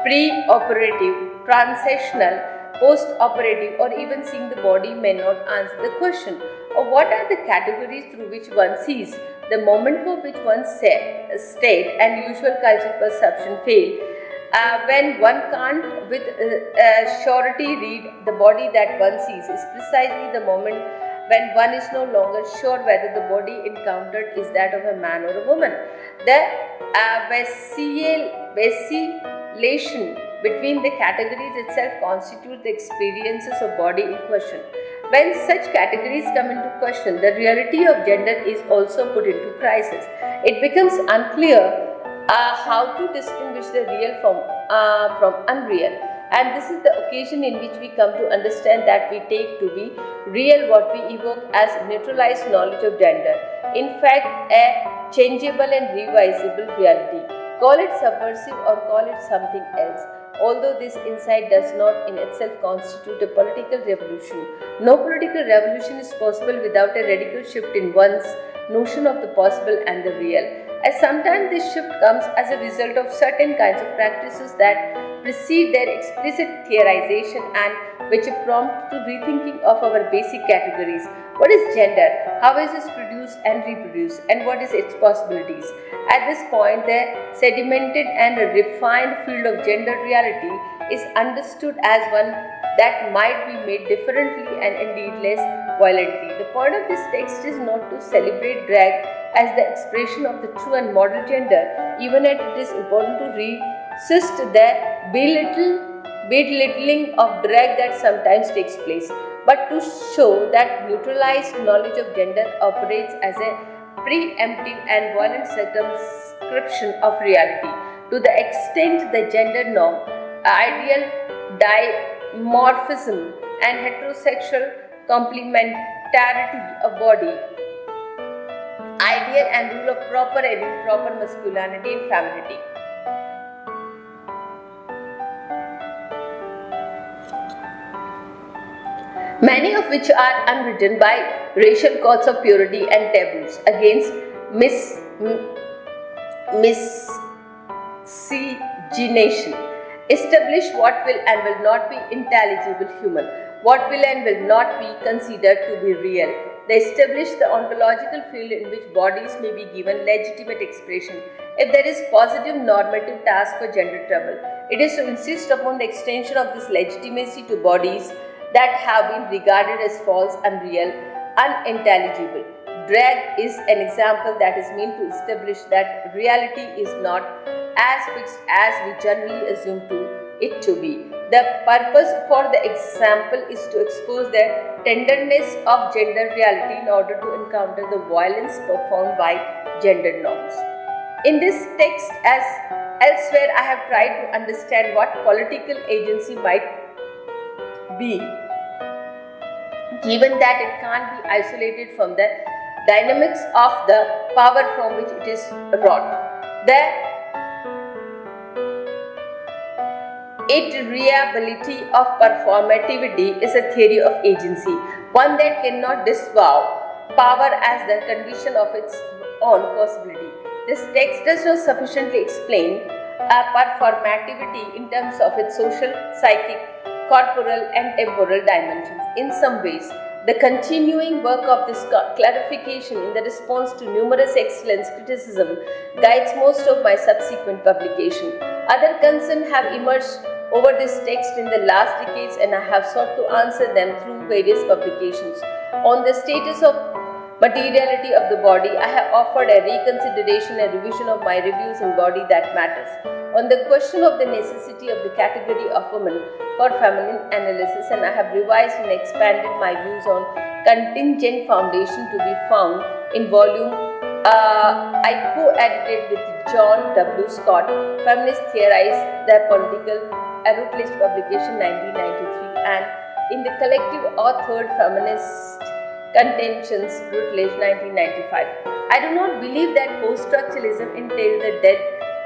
pre-operative, transitional, post-operative, or even seeing the body may not answer the question of what are the categories through which one sees. The moment for which one's state and usual cultural perception fail, when one can't with surety read the body that one sees, is precisely the moment when one is no longer sure whether the body encountered is that of a man or a woman. The vacillation between the categories itself constitute the experiences of body in question. When such categories come into question, the reality of gender is also put into crisis. It becomes unclear how to distinguish the real from unreal, and this is the occasion in which we come to understand that we take to be real what we evoke as neutralized knowledge of gender, in fact a changeable and revisable reality. Call it subversive or call it something else. Although this insight does not in itself constitute a political revolution, no political revolution is possible without a radical shift in one's notion of the possible and the real. As sometimes this shift comes as a result of certain kinds of practices that precede their explicit theorization and which prompt to rethinking of our basic categories. What is gender? How is it produced and reproduced? And what is its possibilities? At this point, the sedimented and refined field of gender reality is understood as one that might be made differently and indeed less violently. The point of this text is not to celebrate drag as the expression of the true and model gender, even as it is important to resist the belittling of drag that sometimes takes place, but to show that neutralized knowledge of gender operates as a preemptive and violent circumscription of reality. To the extent the gender norm, ideal dimorphism, and heterosexual complementarity of body, ideal and rule of proper and improper masculinity and femininity. Many of which are unwritten by racial codes of purity and taboos against miscegenation, establish what will and will not be intelligible human, what will and will not be considered to be real. They establish the ontological field in which bodies may be given legitimate expression. If there is positive normative task for gender trouble, it is to insist upon the extension of this legitimacy to bodies that have been regarded as false, unreal, unintelligible. Drag is an example that is meant to establish that reality is not as fixed as we generally assume it to be. The purpose for the example is to expose the tenderness of gender reality in order to encounter the violence performed by gender norms. In this text, as elsewhere, I have tried to understand what political agency might be, given that it can't be isolated from the dynamics of the power from which it is wrought. The iterability of performativity is a theory of agency, one that cannot disavow power as the condition of its own possibility. This text does not sufficiently explain performativity in terms of its social, psychic, corporal and temporal dimensions. In some ways, the continuing work of this clarification in the response to numerous excellence criticism guides most of my subsequent publication. Other concerns have emerged over this text in the last decades and I have sought to answer them through various publications. On the status of materiality of the body, I have offered a reconsideration and revision of my reviews in Body That Matters. On the question of the necessity of the category of woman for feminine analysis, and I have revised and expanded my views on contingent foundation to be found in volume I co-edited with John W. Scott, Feminist Theorize the Political, a Routledge publication 1993, and in the collective authored Feminist Contentions, Routledge 1995. I do not believe that post-structuralism entails the death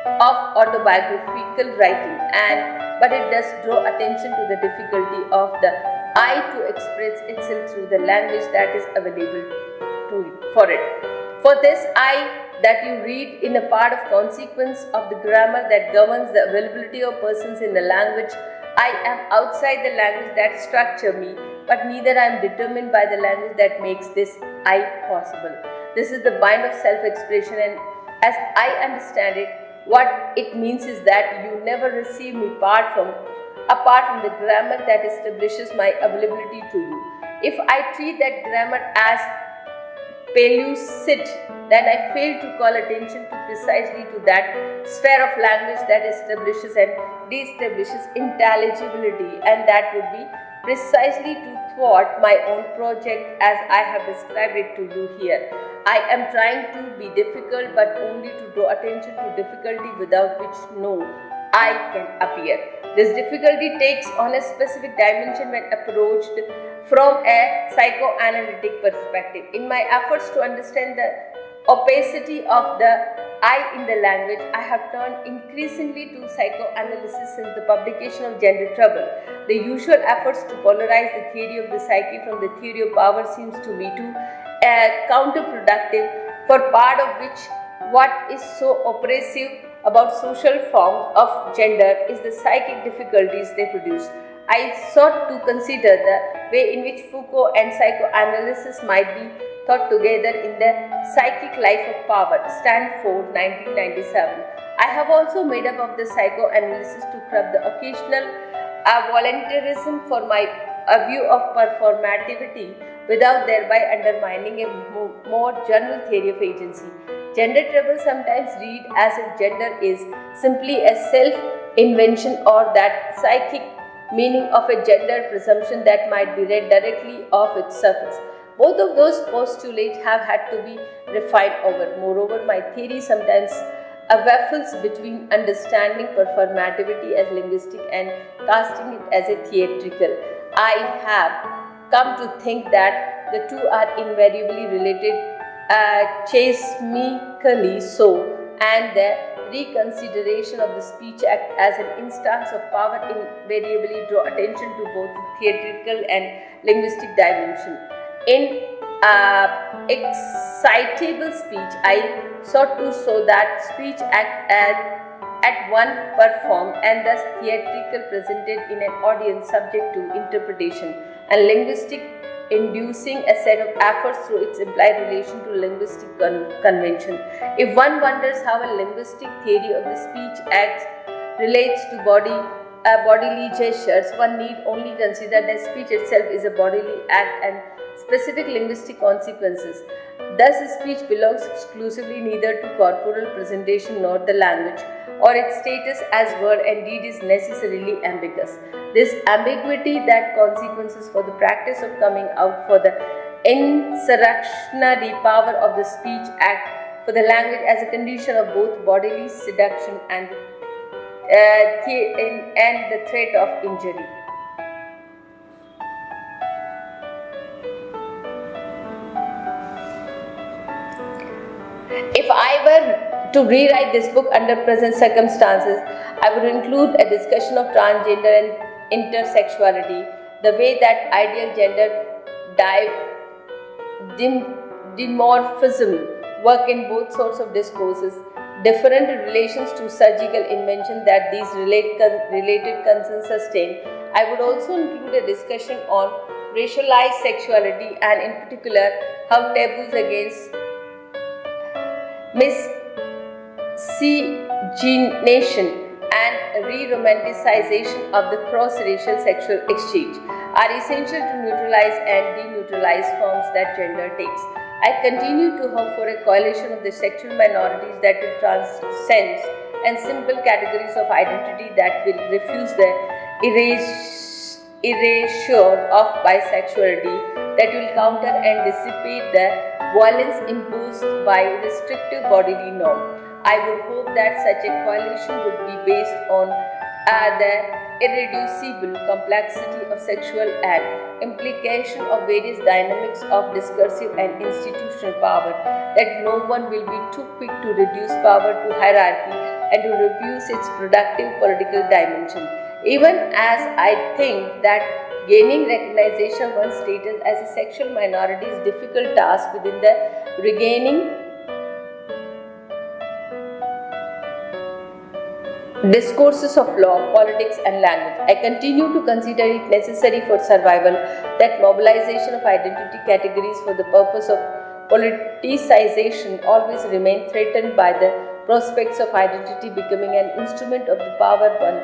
of autobiographical writing, but it does draw attention to the difficulty of the I to express itself through the language that is available for it. For this I that you read in a part of consequence of the grammar that governs the availability of persons in the language, I am outside the language that structure me, but neither I am determined by the language that makes this I possible. This is the bind of self-expression, and as I understand it, what it means is that you never receive me apart from the grammar that establishes my availability to you. If I treat that grammar as pellucid, then I fail to call attention to precisely to that sphere of language that establishes and de-establishes intelligibility, and that would be precisely to thwart my own project as I have described it to you here. I am trying to be difficult, but only to draw attention to difficulty without which no I can appear. This difficulty takes on a specific dimension when approached from a psychoanalytic perspective. In my efforts to understand the opacity of the I in the language, I have turned increasingly to psychoanalysis since the publication of Gender Trouble. The usual efforts to polarize the theory of the psyche from the theory of power seems to me to counterproductive, for part of which what is so oppressive about social forms of gender is the psychic difficulties they produce. I sought to consider the way in which Foucault and psychoanalysis might be thought together in the Psychic Life of Power, Stanford, 1997. I have also made up of the psychoanalysis to curb the occasional voluntarism for my view of performativity without thereby undermining a more general theory of agency. Gender trouble sometimes read as if gender is simply a self-invention or that psychic meaning of a gender presumption that might be read directly off its surface. Both of those postulates have had to be refined over. Moreover, my theory sometimes waffles between understanding performativity as linguistic and casting it as a theatrical. I have come to think that the two are invariably related, chasmically so, and the reconsideration of the Speech Act as an instance of power invariably draw attention to both the theatrical and linguistic dimension. In excitable speech, I sought to show that Speech Act at one performed and thus theatrical presented in an audience subject to interpretation, and linguistic inducing a set of efforts through its implied relation to linguistic convention. If one wonders how a linguistic theory of the Speech Act relates to bodily gestures, one need only consider that speech itself is a bodily act and specific linguistic consequences. Thus, speech belongs exclusively neither to corporal presentation nor the language, or its status as word and deed is necessarily ambiguous. This ambiguity that consequences for the practice of coming out for the insurrectionary power of the Speech Act for the language as a condition of both bodily seduction and the threat of injury. If I were to rewrite this book under present circumstances, I would include a discussion of transgender and intersexuality, the way that ideal gender dimorphism work in both sorts of discourses, different relations to surgical invention that these related concerns sustain. I would also include a discussion on racialized sexuality and in particular how taboos against miscegenation and re-romanticization of the cross-racial sexual exchange are essential to neutralize and deneutralize forms that gender takes. I continue to hope for a coalition of the sexual minorities that will transcend and simple categories of identity that will refuse the erasure of bisexuality, that will counter and dissipate the violence imposed by restrictive bodily norm. I would hope that such a coalition would be based on the irreducible complexity of sexual and implication of various dynamics of discursive and institutional power, that no one will be too quick to reduce power to hierarchy and to refuse its productive political dimension. Even as I think that gaining recognition of one's status as a sexual minority is a difficult task within the regaining discourses of law, politics and language. I continue to consider it necessary for survival that mobilization of identity categories for the purpose of politicization always remain threatened by the prospects of identity becoming an instrument of the power one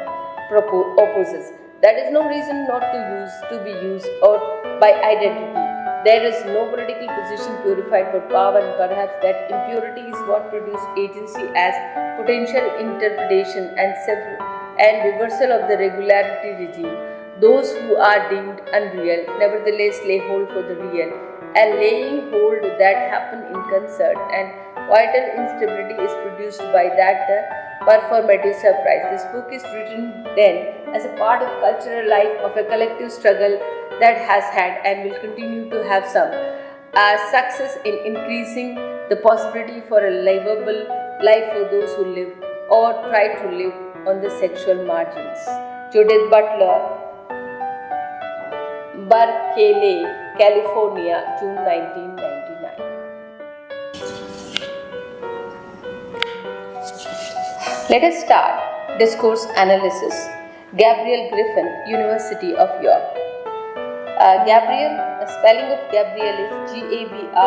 opposes. That is no reason not to be used or by identity. There is no political position purified for power, and perhaps that impurity is what produced agency as potential interpretation and reversal of the regularity regime. Those who are deemed unreal nevertheless lay hold for the real, a laying hold that happen in concert, and vital instability is produced by that the performative surprise. This book is written then as a part of cultural life of a collective struggle that has had and will continue to have some success in increasing the possibility for a livable life for those who live or try to live on the sexual margins. Judith Butler, Berkeley, California, June 1999. Let us start. Discourse Analysis. Gabriel Griffin, University of York. Gabriel, spelling of Gabriel is Gabriele,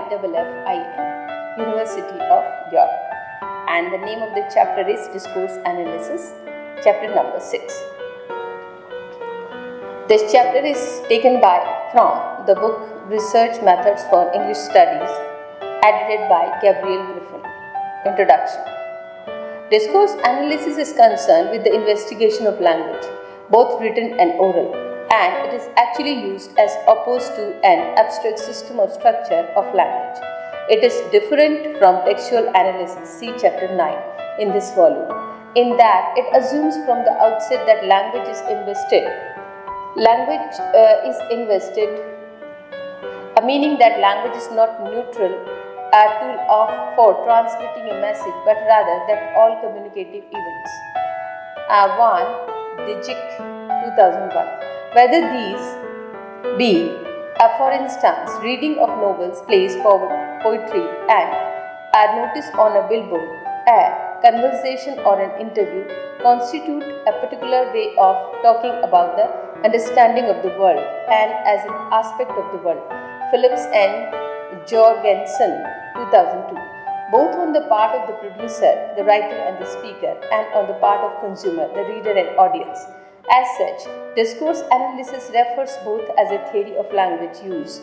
Griffin, University of York. And the name of the chapter is Discourse Analysis, chapter number 6. This chapter is taken from the book Research Methods for English Studies, edited by Gabriel Griffin. Introduction. Discourse analysis is concerned with the investigation of language, both written and oral, and it is actually used as opposed to an abstract system of structure of language. It is different from textual analysis, see chapter 9 in this volume, in that it assumes from the outset that language is invested, meaning that language is not neutral, a tool for transmitting a message, but rather that all communicative events. 1. Dijik, 2001. Whether these be, for instance, reading of novels, plays, poetry, and a notice on a billboard, a conversation or an interview, constitute a particular way of talking about the understanding of the world and as an aspect of the world. Phillips and Jorgensen, 2002. Both on the part of the producer, the writer and the speaker, and on the part of consumer, the reader and audience. As such, discourse analysis refers both as a theory of language use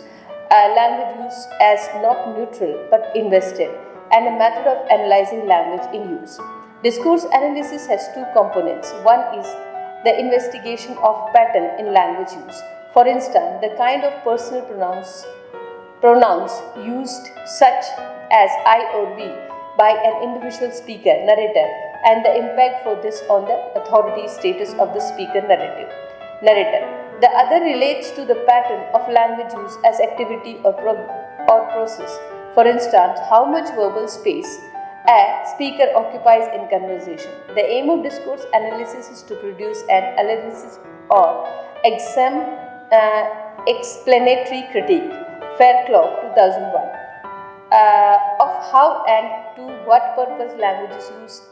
as not neutral but invested, and a method of analyzing language in use. Discourse analysis has two components. One is the investigation of pattern in language use. For instance, the kind of personal pronouns used, such as I or we, by an individual speaker, narrator, and the impact for this on the authority status of the speaker narrator. The other relates to the pattern of language use as activity or process. For instance, how much verbal space a speaker occupies in conversation. The aim of discourse analysis is to produce an analysis or explanatory critique, Fairclough, 2001, of how and to what purpose language is used.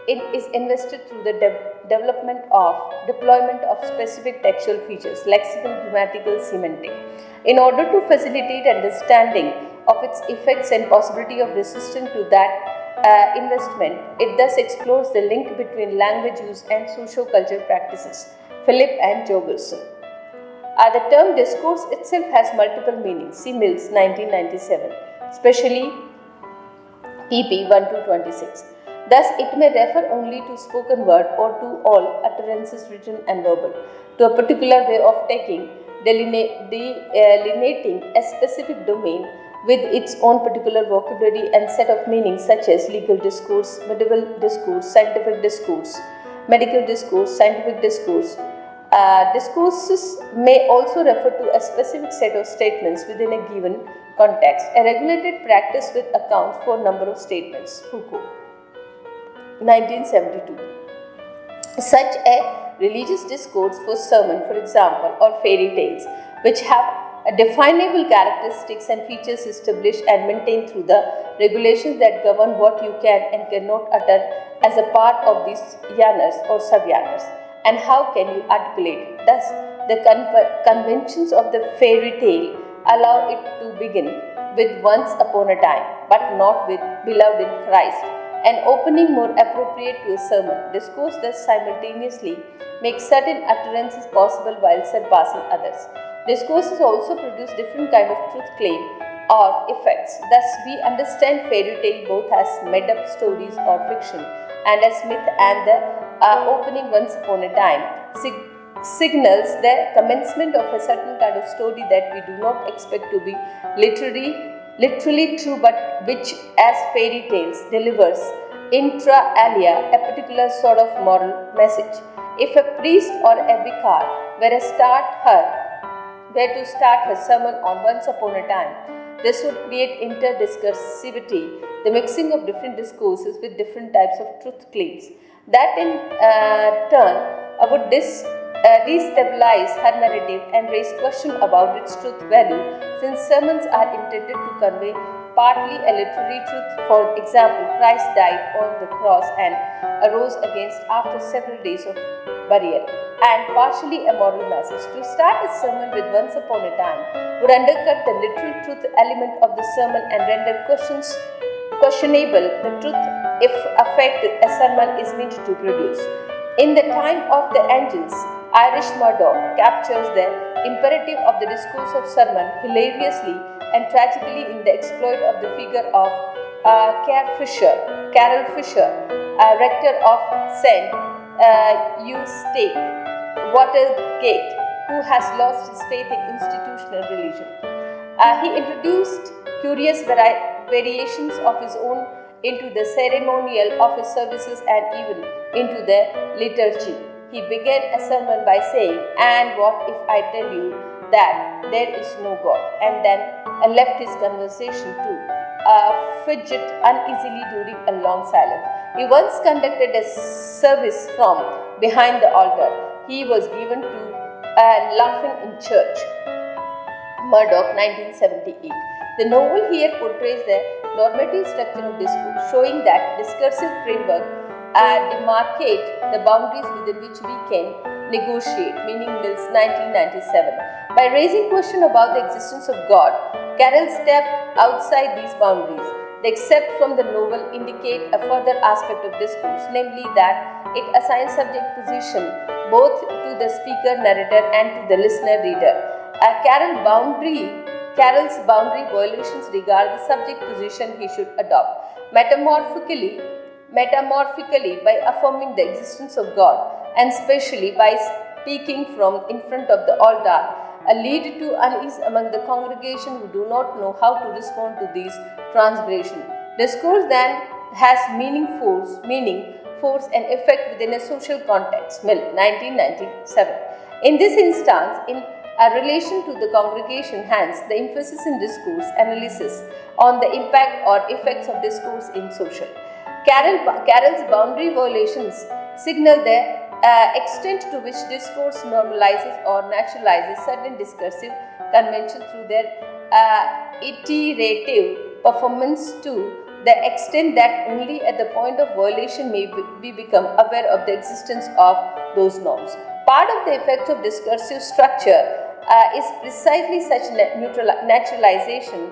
It is invested through the deployment of specific textual features, lexical, grammatical, semantic. In order to facilitate understanding of its effects and possibility of resistance to that investment, it thus explores the link between language use and socio-cultural practices. Philip and Jorgensen. The term discourse itself has multiple meanings. See Mills, 1997, especially pp. 1-26. Thus, it may refer only to spoken word or to all utterances written and verbal, to a particular way of taking, delineating a specific domain with its own particular vocabulary and set of meanings such as legal discourse, medieval discourse, scientific discourse, medical discourse, scientific discourse. Discourses may also refer to a specific set of statements within a given context, a regulated practice which accounts for number of statements. Foucault, 1972. Such a religious discourse for sermon, for example, or fairy tales, which have definable characteristics and features established and maintained through the regulations that govern what you can and cannot utter as a part of these genres or subgenres, and how can you articulate. Thus, the conventions of the fairy tale allow it to begin with once upon a time, but not with beloved in Christ, an opening more appropriate to a sermon. Discourse thus simultaneously makes certain utterances possible while surpassing others. Discourses also produce different kind of truth claim or effects. Thus, we understand fairy tale both as made-up stories or fiction, and as myth, and the opening once upon a time signals the commencement of a certain kind of story that we do not expect to be literally true, but which, as fairy tales, delivers inter alia a particular sort of moral message. If a priest or a vicar were to start her sermon on once upon a time, This would create interdiscursivity, the mixing of different discourses with different types of truth claims. That in turn would destabilize her narrative and raise question about its truth value, since sermons are intended to convey partly a literary truth. For example, Christ died on the cross and arose against after several days of burial, and partially a moral message. To start a sermon with once upon a time would undercut the literal truth element of the sermon and render questionable the truth if effect a sermon is meant to produce. In The Time of the Angels, Irish Murdoch captures the imperative of the discourse of sermon hilariously and tragically in the exploit of the figure of Carol Fisher, rector of St. Eustache, Watergate, who has lost his faith in institutional religion. He introduced curious variations of his own into the ceremonial of his services and even into the liturgy. He began a sermon by saying, "And what if I tell you that there is no God?" and then left his conversation to fidget uneasily during a long silence. He once conducted a service from behind the altar. He was given to laughing in church. Murdoch, 1978. The novel here portrays the normative structure of discourse, showing that discursive framework demarcate the boundaries within which we can negotiate, meaning Mills, 1997. By raising question about the existence of God, Carroll stepped outside these boundaries. The except from the novel indicate a further aspect of discourse, namely that it assigns subject position both to the speaker narrator and to the listener reader. Carroll's boundary violations regard the subject position he should adopt. Metamorphically, by affirming the existence of God, and especially by speaking from in front of the altar, lead to unease among the congregation who do not know how to respond to these transgressions. Discourse then has meaning, force and effect within a social context. Mill, 1997. In this instance, in a relation to the congregation, hence the emphasis in discourse analysis on the impact or effects of discourse in social. Carroll's boundary violations signal the extent to which discourse normalizes or naturalizes certain discursive conventions through their iterative performance to the extent that only at the point of violation may we become aware of the existence of those norms. Part of the effects of discursive structure is precisely such naturalization,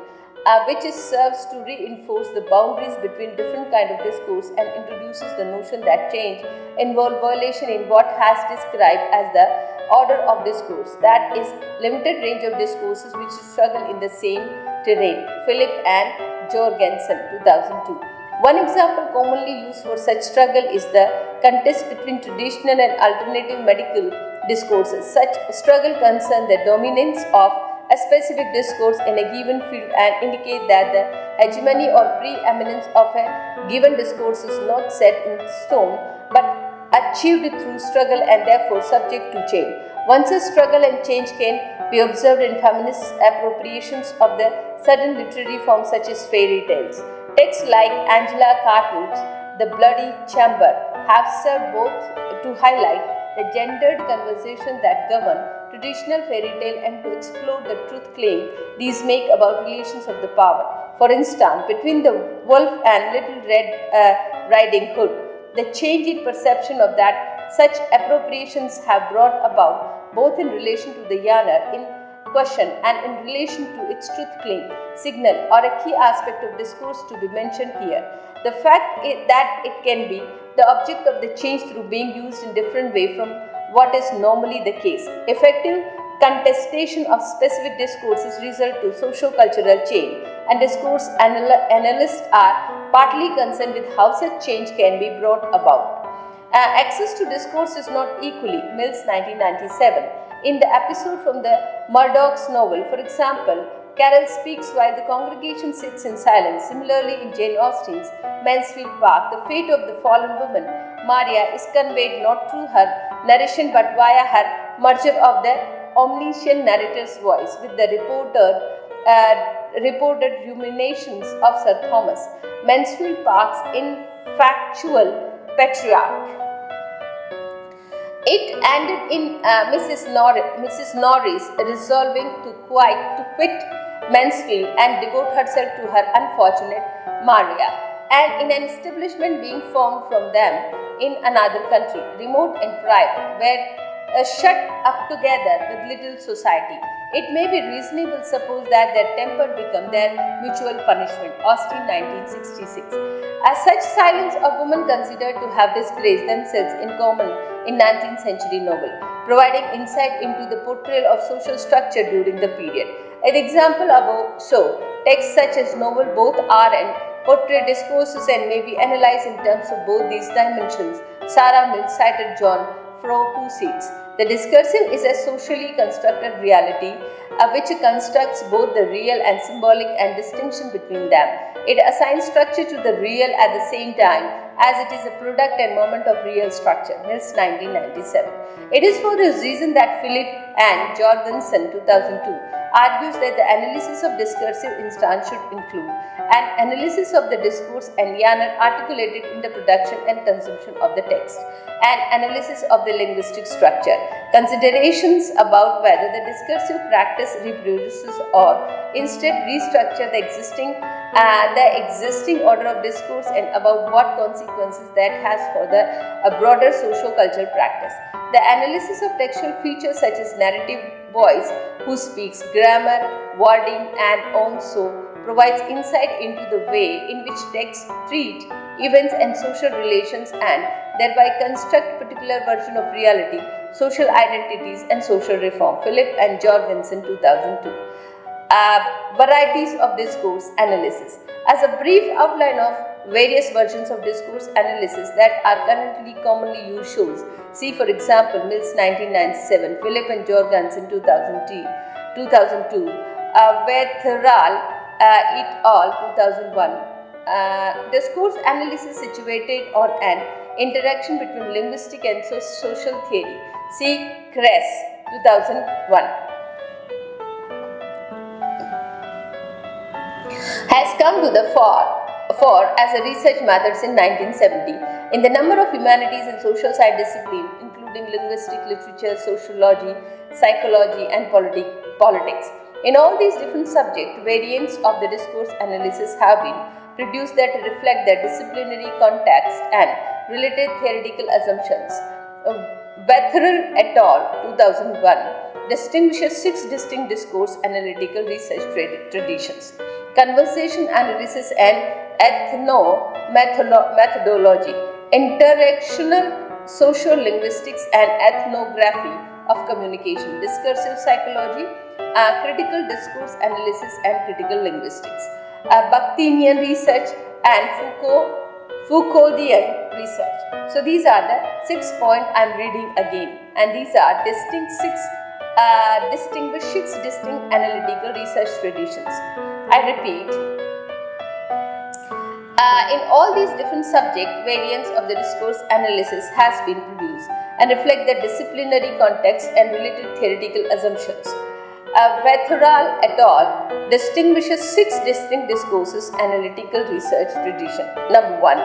which serves to reinforce the boundaries between different kinds of discourse and introduces the notion that change involves violation in what has described as the order of discourse, that is, limited range of discourses which struggle in the same terrain. Philip and Jorgensen, 2002. One example commonly used for such struggle is the contest between traditional and alternative medical discourses. Such struggle concerns the dominance of a specific discourse in a given field and indicate that the hegemony or preeminence of a given discourse is not set in stone but achieved through struggle and therefore subject to change. Once a struggle and change can be observed in feminist appropriations of the certain literary forms such as fairy tales. Texts like Angela Cartwright's The Bloody Chamber have served both to highlight the gendered conversation that govern traditional fairy tale and to explore the truth claim these make about relations of the power. For instance, between the wolf and Little Red Riding Hood, the change in perception of that such appropriations have brought about both in relation to the genre in question and in relation to its truth claim, signal or a key aspect of discourse to be mentioned here. The fact that it can be the object of the change through being used in different way from what is normally the case. Effective contestation of specific discourses result to socio-cultural change, and discourse analysts are partly concerned with how such change can be brought about. Access to discourse is not equally, Mills, 1997. In the episode from the Murdoch's novel, for example, Carroll speaks while the congregation sits in silence. Similarly, in Jane Austen's Mansfield Park, the fate of the fallen woman, Maria, is conveyed not through her narration but via her merger of the omniscient narrator's voice with the reporter reported ruminations of Sir Thomas, Mansfield Park's infactual patriarch. It ended in Mrs. Norris resolving to quit Mansfield and devote herself to her unfortunate Maria, and in an establishment being formed from them in another country, remote and private, were shut up together with little society. It may be reasonable to suppose that their temper became their mutual punishment. Austin, 1966. As such, silence of women considered to have disgraced themselves in common in 19th century novel, providing insight into the portrayal of social structure during the period. An example above show texts such as novel both are and portray discourses and may be analyzed in terms of both these dimensions. Sarah Mills cited John Froh, who states, "The discursive is a socially constructed reality which constructs both the real and symbolic and distinction between them. It assigns structure to the real at the same time as it is a product and moment of real structure." Mills, 1997. It is for this reason that Philip and Jorgensen, 2002, argues that the analysis of discursive instance should include an analysis of the discourse and manner articulated in the production and consumption of the text, an analysis of the linguistic structure, considerations about whether the discursive practice reproduces or instead restructure the existing order of discourse, and about what consequences that has for the broader socio-cultural practice. The analysis of textual features such as narrative voice, who speaks, grammar, wording, and also provides insight into the way in which texts treat events and social relations and thereby construct particular version of reality, social identities, and social reform. Philip and Jorgensen, 2002. Varieties of discourse analysis. As a brief outline of various versions of discourse analysis that are currently commonly used shows, see for example Mills, 1997, Philip and Jorgensen, 2002, Wetherall et al., 2001. Discourse analysis situated on an interaction between linguistic and social theory. See Kress, 2001. Has come to the fore as a research methods in 1970 in the number of humanities and social science disciplines, including linguistic, literature, sociology, psychology, and politics. In all these different subjects, variants of the discourse analysis have been produced that reflect their disciplinary context and related theoretical assumptions. Wetherall et al., 2001, distinguishes 6 distinct discourse analytical research traditions: conversation analysis and ethno-methodology, interactional socio-linguistics and ethnography of communication, discursive psychology, critical discourse analysis and critical linguistics, Bakhtinian research and Foucauldian research. So these are the 6 points I am reading again, and these are distinguished 6 distinct analytical research traditions. I repeat, in all these different subject, variants of the discourse analysis has been produced and reflect the disciplinary context and related theoretical assumptions. Wetherall et al. Distinguishes 6 distinct discourses analytical research tradition. Number 1,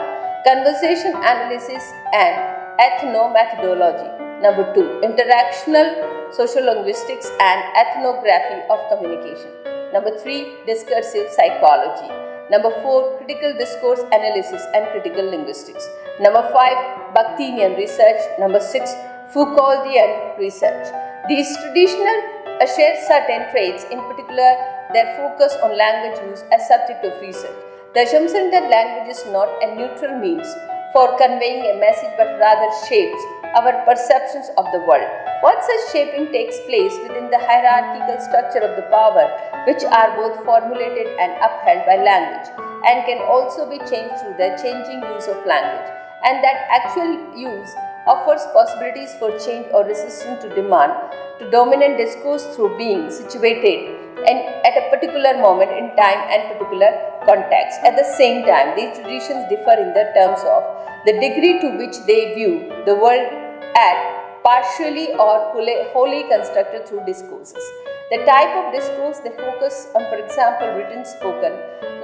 conversation analysis and ethno-methodology. Number 2, interactional sociolinguistics and ethnography of communication. Number 3, discursive psychology. Number 4, critical discourse analysis and critical linguistics. Number 5, Bakhtinian research. Number 6, Foucauldian research. These traditional share certain traits, in particular their focus on language use as subject of research. The assumption that language is not a neutral means for conveying a message but rather shapes our perceptions of the world. What such shaping takes place within the hierarchical structure of the power, which are both formulated and upheld by language, and can also be changed through the changing use of language, and that actual use offers possibilities for change or resistance to demand to dominant discourse through being situated and at a particular moment in time and particular context. At the same time, these traditions differ in the terms of the degree to which they view the world at partially or wholly constructed through discourses. The type of discourse they focus on, for example, written, spoken,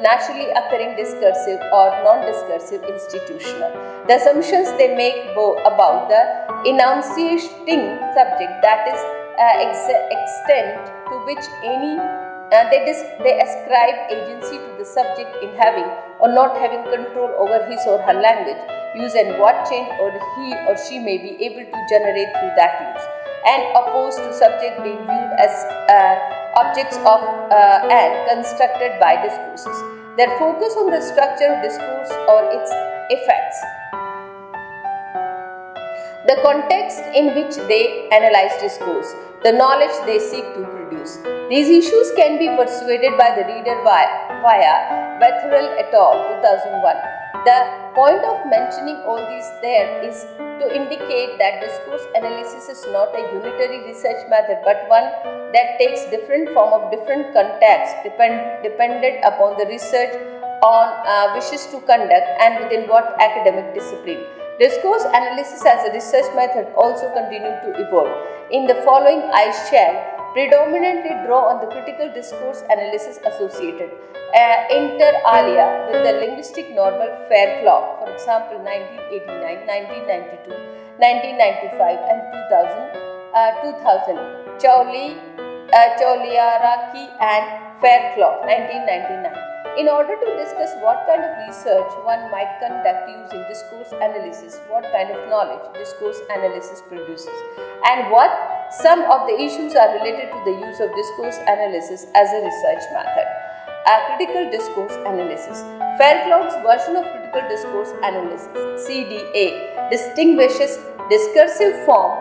naturally occurring, discursive or non-discursive, institutional. The assumptions they make about the enunciating subject, that is, extent to which they ascribe agency to the subject in having or not having control over his or her language use, and what change or he or she may be able to generate through that use, and opposed to subject being viewed as objects of and constructed by discourses. Their focus on the structure of discourse or its effects, the context in which they analyze discourse, the knowledge they seek to produce. These issues can be persuaded by the reader via Butler et al. 2001. The point of mentioning all these there is to indicate that discourse analysis is not a unitary research method, but one that takes different form of different contexts dependent upon the research on wishes to conduct and within what academic discipline. Discourse analysis as a research method also continued to evolve. In the following, I shall predominantly draw on the critical discourse analysis associated inter alia with the linguistic normal Fairclough, for example 1989, 1992, 1995 and 2000, Chauliaraki and Fairclough 1999. In order to discuss what kind of research one might conduct using discourse analysis, what kind of knowledge discourse analysis produces, and what some of the issues are related to the use of discourse analysis as a research method. Critical discourse analysis. Fairclough's version of critical discourse analysis, CDA, distinguishes discursive form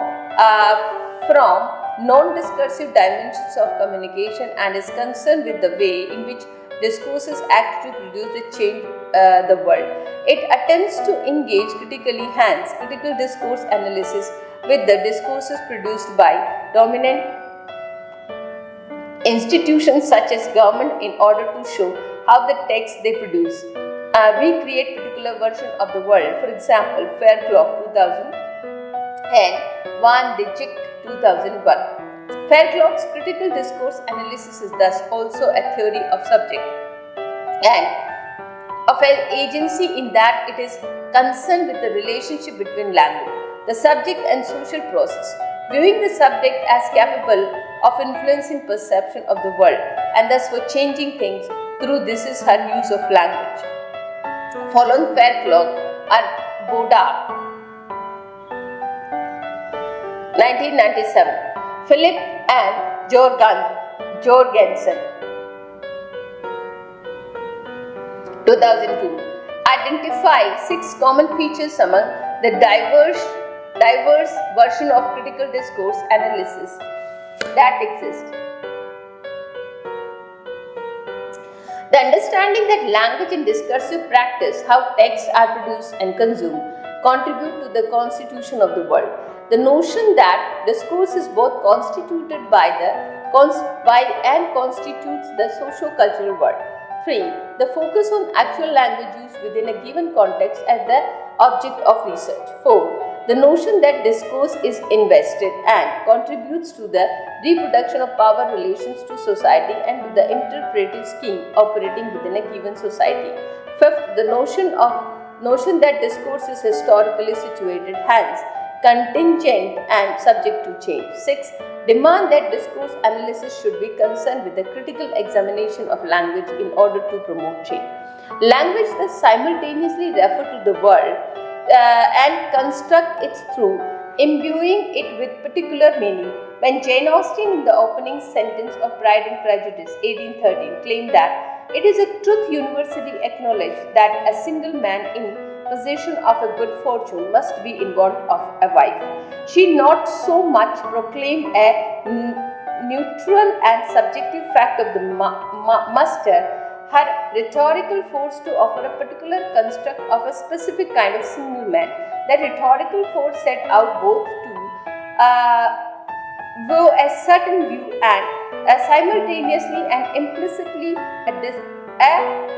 from non-discursive dimensions of communication and is concerned with the way in which discourses act to produce the change the world. It attempts to engage critically, hence critical discourse analysis, with the discourses produced by dominant institutions such as government in order to show how the text they produce recreate particular version of the world. For example, Fairclough 2000 and Van de Dijk 2001. Fairclough's critical discourse analysis is thus also a theory of subject and of an agency, in that it is concerned with the relationship between language, the subject and social process, viewing the subject as capable of influencing perception of the world and thus for changing things through this is her use of language. Following Fairclough are Boda 1997, Philip and Jorgensen 2002 identify 6 common features among the diverse version of critical discourse analysis that exist. The understanding that language and discursive practice, how texts are produced and consumed, contribute to the constitution of the world. The notion that discourse is both constituted by and constitutes the socio-cultural world. 3. The focus on actual language use within a given context as the object of research. 4. The notion that discourse is invested and contributes to the reproduction of power relations to society and to the interpretive scheme operating within a given society. 5th. The notion that discourse is historically situated, hence contingent and subject to change. 6. Demand that discourse analysis should be concerned with the critical examination of language in order to promote change. Language thus simultaneously refer to the world and construct its through, imbuing it with particular meaning. When Jane Austen in the opening sentence of Pride and Prejudice 1813 claimed that it is a truth universally acknowledged that a single man in possession of a good fortune must be in want of a wife, she not so much proclaimed a neutral and subjective fact of the muster, her rhetorical force to offer a particular construct of a specific kind of single man. That rhetorical force set out both to view a certain view and simultaneously and implicitly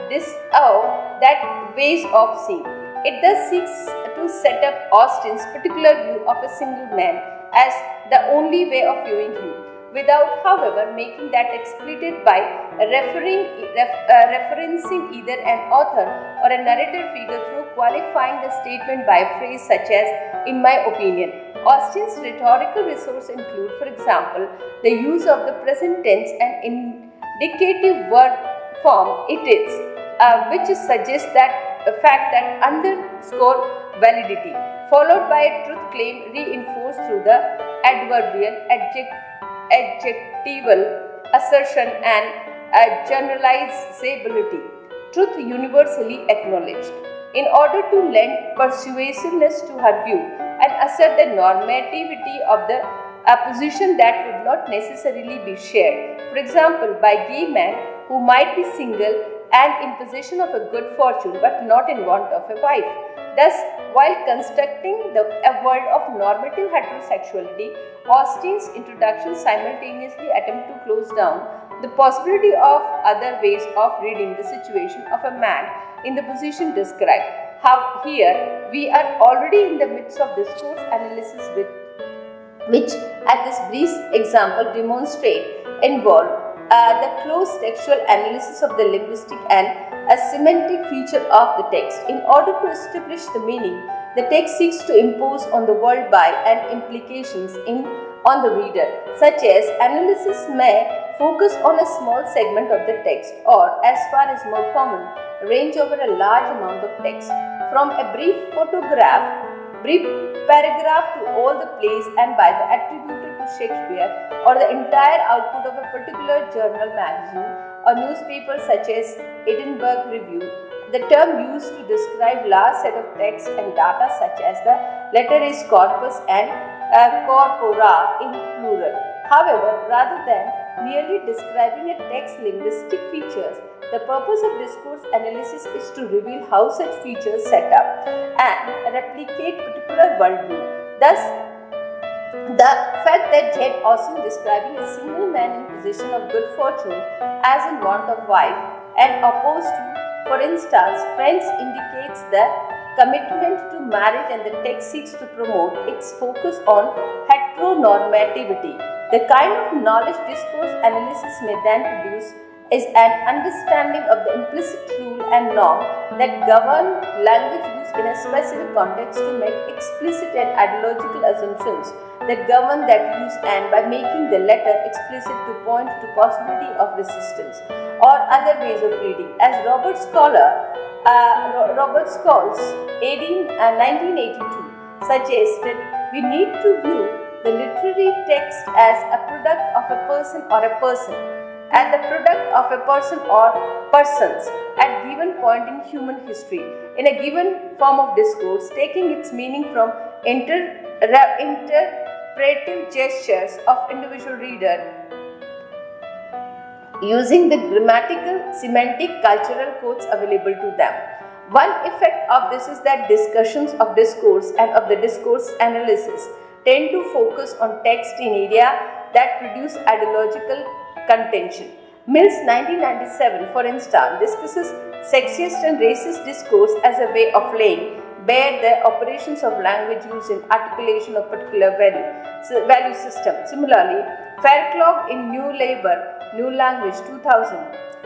disavow that ways of seeing. It thus seeks to set up Austen's particular view of a single man as the only way of viewing him, without, however, making that explicit by referencing either an author or a narrator figure through qualifying the statement by a phrase such as, "in my opinion." Austen's rhetorical resources include, for example, the use of the present tense and indicative word form "it is," which suggests that the fact that underscore validity, followed by a truth claim reinforced through the adverbial, adjectival assertion and generalizability. Truth universally acknowledged. In order to lend persuasiveness to her view and assert the normativity of the position that would not necessarily be shared, for example, by gay men who might be single and in possession of a good fortune but not in want of a wife. Thus, while constructing a world of normative heterosexuality, Austen's introduction simultaneously attempts to close down the possibility of other ways of reading the situation of a man in the position described. Here, we are already in the midst of discourse analysis which, at this brief example, involve the close textual analysis of the linguistic and a semantic feature of the text. In order to establish the meaning, the text seeks to impose on the world by and implications on the reader, such as analysis may focus on a small segment of the text or, as far as more common, range over a large amount of text, from a brief paragraph to all the plays and by the attributed to Shakespeare, or the entire output of a particular journal, magazine, or newspaper such as Edinburgh Review. The term used to describe large set of text and data such as the litteris corpus and corpora in plural. However, rather than merely describing a text's linguistic features, the purpose of discourse analysis is to reveal how such features set up and replicate particular worldview. Thus, the fact that Jane Austen describing a single man in possession of good fortune as in want of wife and opposed to, for instance, friends, indicates the commitment to marriage, and the text seeks to promote its focus on heteronormativity. The kind of knowledge discourse analysis may then produce is an understanding of the implicit rule and norm that govern language use in a specific context to make explicit and ideological assumptions that govern that use, and by making the latter explicit to point to possibility of resistance or other ways of reading. As Robert Scholes, 1982, suggested, we need to view the literary text as a product of a person or a person, and the product of a person or persons at given point in human history, in a given form of discourse, taking its meaning from interpretive gestures of individual reader, using the grammatical, semantic, cultural codes available to them. One effect of this is that discussions of discourse and of the discourse analysis tend to focus on text in area that produce ideological contention. Mills 1997, for instance, discusses sexist and racist discourse as a way of laying bare the operations of language use in articulation of particular value system. Similarly, Fairclough in New Labour, New Language 2000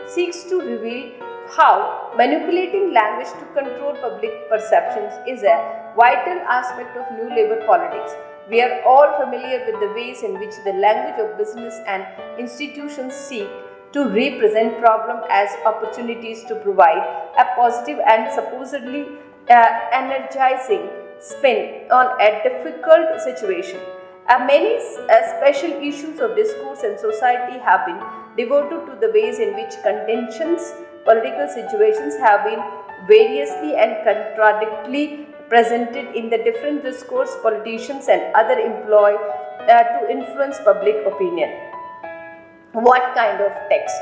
seeks to reveal how manipulating language to control public perceptions is a vital aspect of New Labour politics. We are all familiar with the ways in which the language of business and institutions seek to represent problems as opportunities to provide a positive and supposedly energizing spin on a difficult situation. Many special issues of discourse and society have been devoted to the ways in which contentious political situations have been variously and contradictorily presented in the different discourse politicians and other employ to influence public opinion. What kind of text?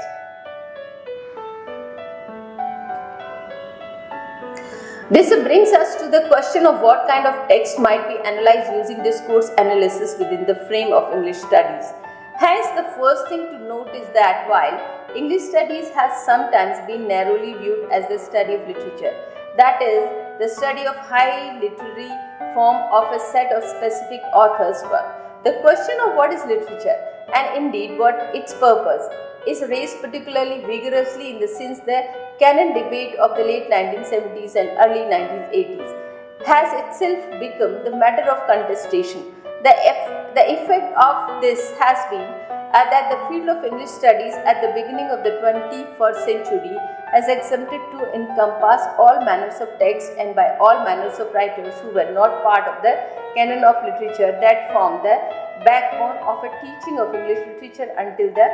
This brings us to the question of what kind of text might be analyzed using discourse analysis within the frame of English studies. Hence, the first thing to note is that while English studies has sometimes been narrowly viewed as the study of literature, that is, the study of high literary form of a set of specific authors' work, The question of what is literature and indeed what its purpose is raised particularly vigorously in the since the canon debate of the late 1970s and early 1980s has itself become the matter of contestation. The effect of this has been that the field of English studies at the beginning of the 21st century has attempted to encompass all manners of text and by all manners of writers who were not part of the canon of literature that formed the backbone of a teaching of English literature until the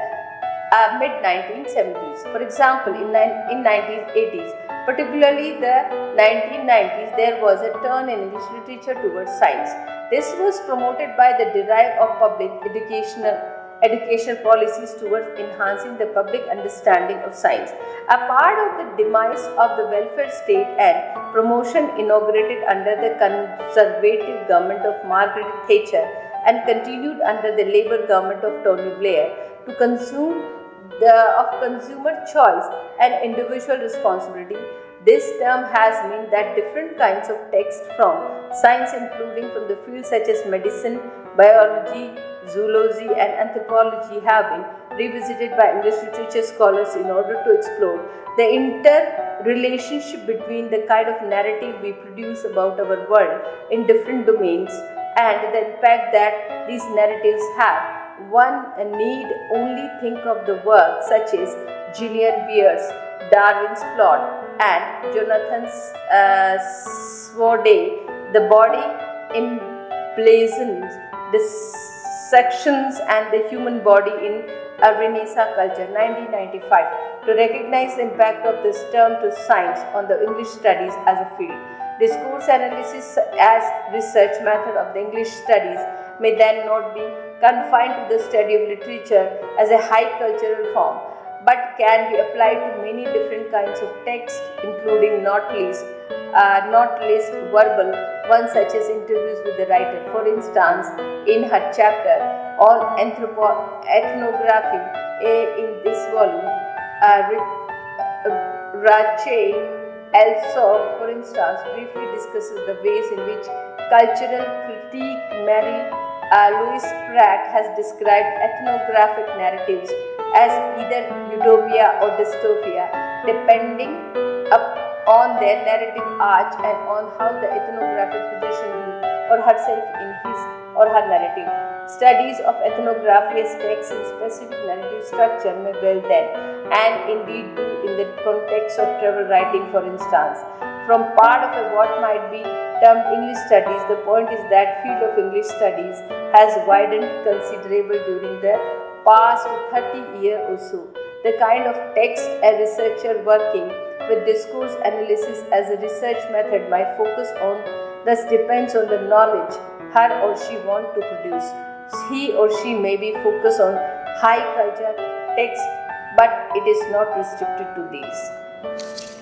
mid-1970s. For example, in 1980s, particularly the 1990s, there was a turn in English literature towards science. This was promoted by the drive of public educational policies towards enhancing the public understanding of science. A part of the demise of the welfare state and promotion inaugurated under the conservative government of Margaret Thatcher and continued under the Labour government of Tony Blair to consumer choice and individual responsibility. This term has meant that different kinds of text from science, including from the fields such as medicine, biology, zoology and anthropology, have been revisited by English literature scholars in order to explore the interrelationship between the kind of narrative we produce about our world in different domains and the impact that these narratives have. One need only think of the work such as Gillian Beer's Darwin's Plot and Jonathan Swart's The Body Emblazons Dissections and the Human Body in a Renaissance Culture, 1995, to recognize the impact of this term to science on the English studies as a field. Discourse analysis as research method of the English studies may then not be confined to the study of literature as a high cultural form, but can be applied to many different kinds of text, including not least verbal ones such as interviews with the writer. For instance, in her chapter on ethnography in this volume, Rachel Elsop, for instance, briefly discusses the ways in which cultural critique Mary Louise Pratt has described ethnographic narratives as either utopia or dystopia, depending on their narrative arch and on how the ethnographic positioned him or herself in his or her narrative. Studies of ethnography as text in specific narrative structure may well then, and indeed do in the context of travel writing, for instance, from part of what might be termed English studies. The point is that field of English studies has widened considerably during the past 30 years or so. The kind of text a researcher working with discourse analysis as a research method might focus on thus depends on the knowledge her or she wants to produce. He or she may be focused on high culture text, but it is not restricted to these.